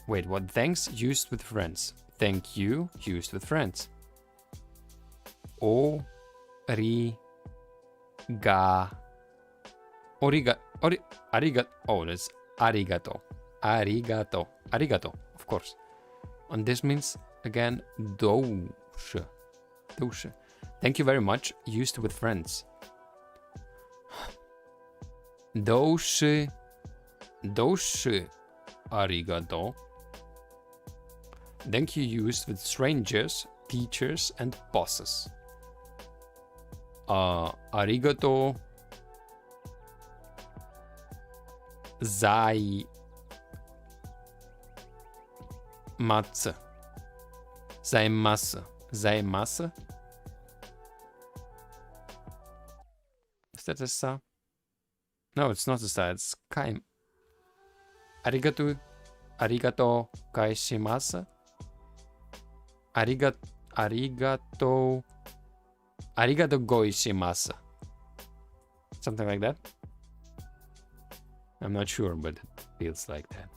Wait, what? Thanks used with friends. Thank you used with friends. O ri ga arigato. Oh, that's arigato. Arigato, of course. And this means again doshi. Thank you very much used with friends. Doshi arigato. Thank you used with strangers, teachers, and bosses. Arigato zaimatsu. Zaimasu. Is that a sa? No, it's not a sa, it's kaim. Arigato kaishimasu. Arigato goishimasu. Something like that. I'm not sure, but it feels like that.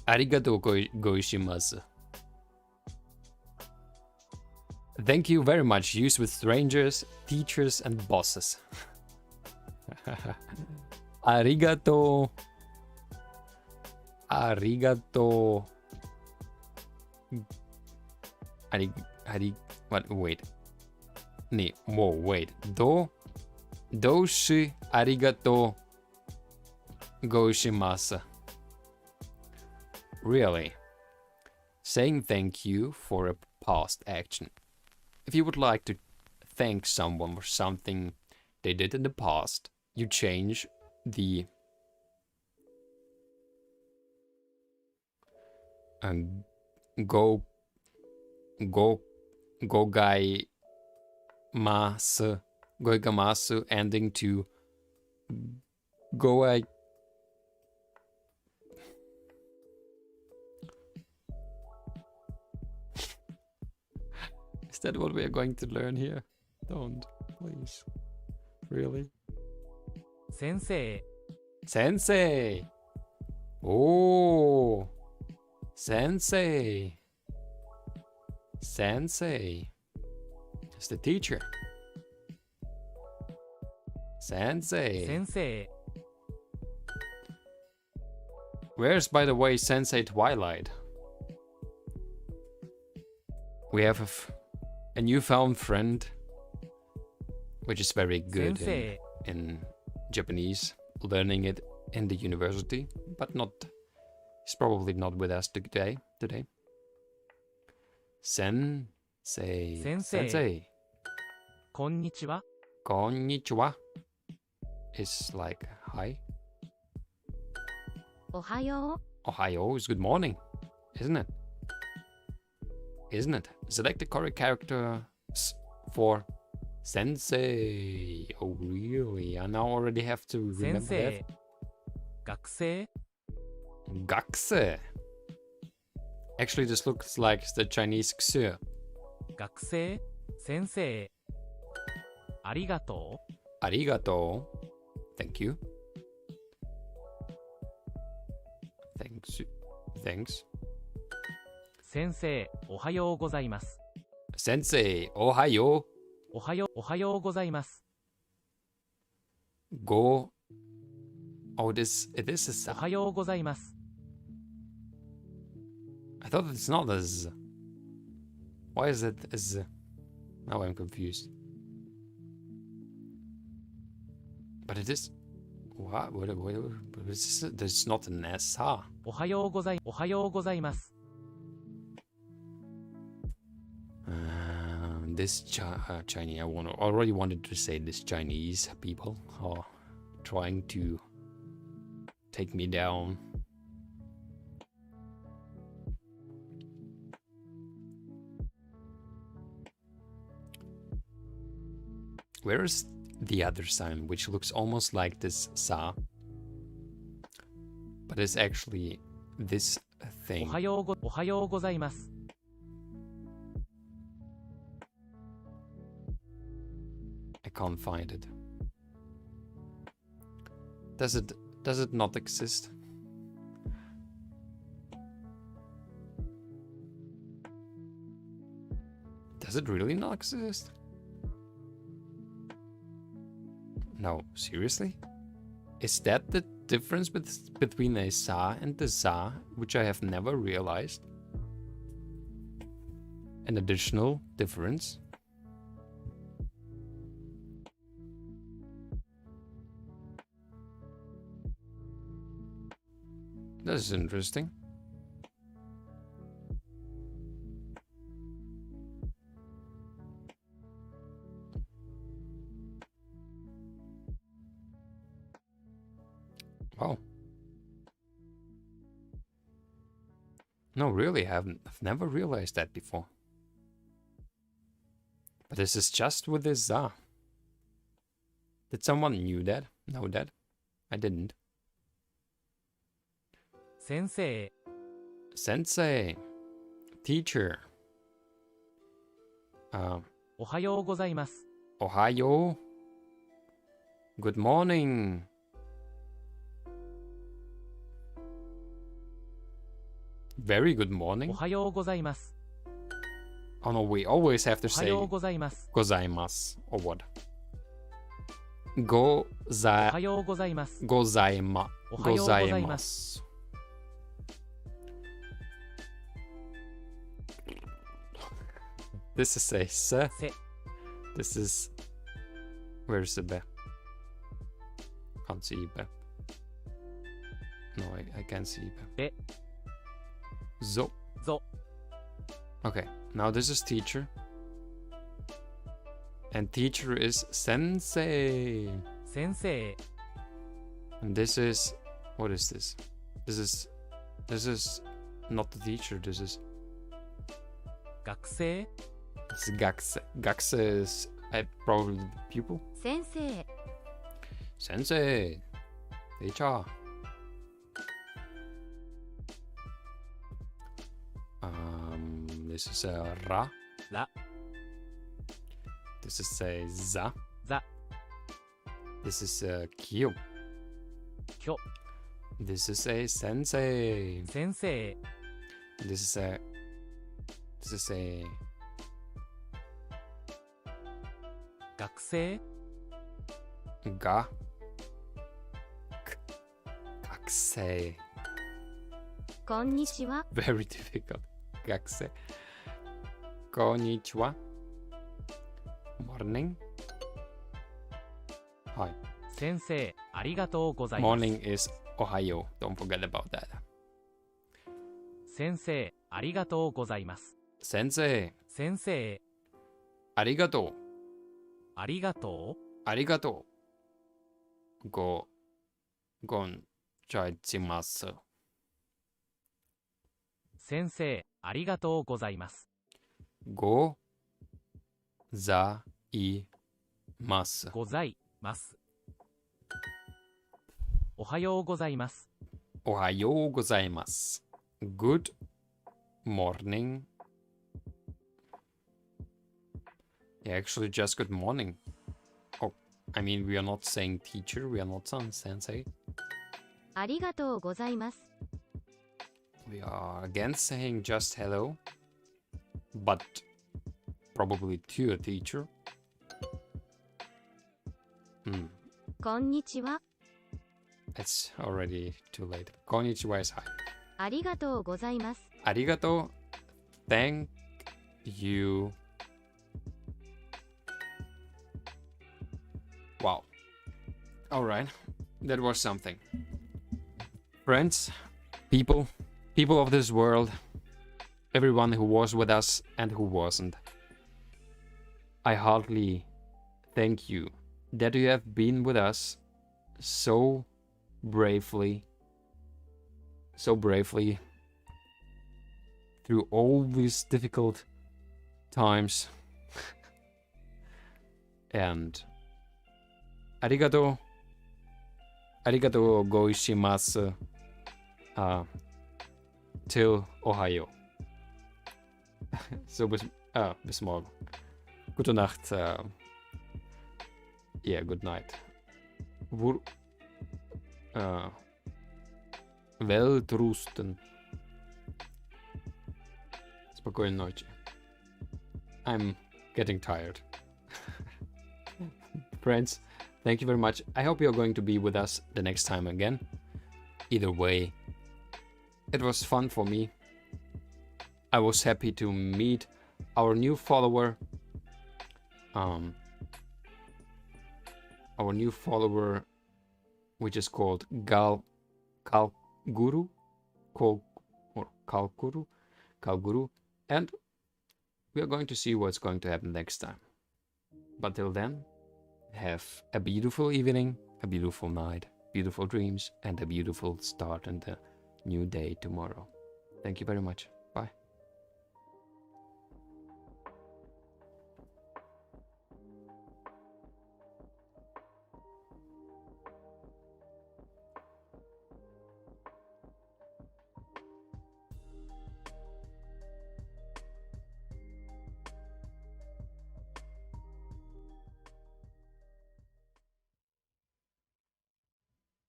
Arigato goishimasu. Thank you very much. Used with strangers, teachers, and bosses. Arigato. What? Wait. Wait. Doshi arigato goishimasu. Really? Saying thank you for a past action. If you would like to thank someone for something they did in the past, you change the goigamasu ending to goai. Is that what we are going to learn here? Don't, please. Really? Sensei. Oh, sensei. It's the teacher. Sensei. Where's, by the way, Sensei Twilight? We have a newfound friend, which is very good in Japanese, learning it in the university, but he's probably not with us today. Sensei. Konnichiwa is like hi. Ohayo is good morning, isn't it? Select the correct character for sensei. Oh, really? I now already have to remember that. Gakse. Actually, this looks like the Chinese XER. Gakse, sensei. Arigato. Thank you. Thanks. Sensei, ohayou gozaimasu. Sensei, ohayo. Ohayou gozaimasu. Go. Oh, this is a sa. Ohayou gozaimasu. I thought it's not a z. Why is it a z? Now I'm confused. But it is. What is this? There's not an S, huh? Ohayou gozaimasu. This Chinese, I already wanted to say this Chinese people are trying to take me down. Where is the other sign, which looks almost like this sa, but it's actually this thing? Ohayou gozaimasu. I can't find it. Does it not exist? Does it really not exist? No, seriously? Is that the difference between a za and the za, which I have never realized? An additional difference? This is interesting. Wow. No, really, I've never realized that before. But this is just with the za. Did someone know that? I didn't. 先生、 Sensei. Teacher. おはようございます。 Ohayo. Good morning. Very good お morning. はようございます。 Oh no, we always have to おは say ようございます。 gozaimasu or what? おはようございます。 Gozaima. おはようございます。 Gozaimasu. This is a se. せ、 This is. Where's the be? Can't see be. No, I can't see be. べ、 Zo. ぞ、 Okay, now this is teacher. And teacher is sensei. 先生、 And this is. What is this? This is not the teacher. This is 学生、 this is gakse. Gakse is probably the pupil. 先生、 Sensei. Teacher. This is a ra. ら、 This is a za. ざ、 This is a kyo. きょ、 This is a sensei. 先生、 This is a. This is a. 学生、 Ga. Gakusei. こんにちは。 Very difficult. Gakusei. Konnichiwa. Morning. Hi. 先生、ありがとうございます。 Morning is Ohayo. Don't forget about that. 先生、ありがとうございます。 Sensei. 先生、 Arigato. ありがとう。 Arigato. Gonjaimasu. 先生、ありがとうございます。 Go. Za. I. Mas. ございます。おはようございます。 Ohayo gozaimasu. Good morning. Yeah, actually, just good morning. Oh, I mean, we are not saying teacher, we are not saying sensei. ありがとうございます。 We are again saying just hello, but probably to a teacher. こんにちは。 It's already too late. Konnichiwa is hi. ありがとうございます。 Arigato. Thank you. Wow. Alright. That was something. Friends, people of this world, everyone who was with us and who wasn't. I heartily thank you that you have been with us so bravely through all these difficult times. And arigato goishimasu till Ohio. So bis morgen. Gute Nacht. Yeah, good night. Weltrusten. Spokojnej nocy. I'm getting tired. Friends, thank you very much. I hope you're going to be with us the next time again. Either way, it was fun for me. I was happy to meet our new follower. Our new follower, which is called Kalguru, and we are going to see what's going to happen next time. But till then, have a beautiful evening, a beautiful night, beautiful dreams, and a beautiful start and a new day tomorrow. Thank you very much.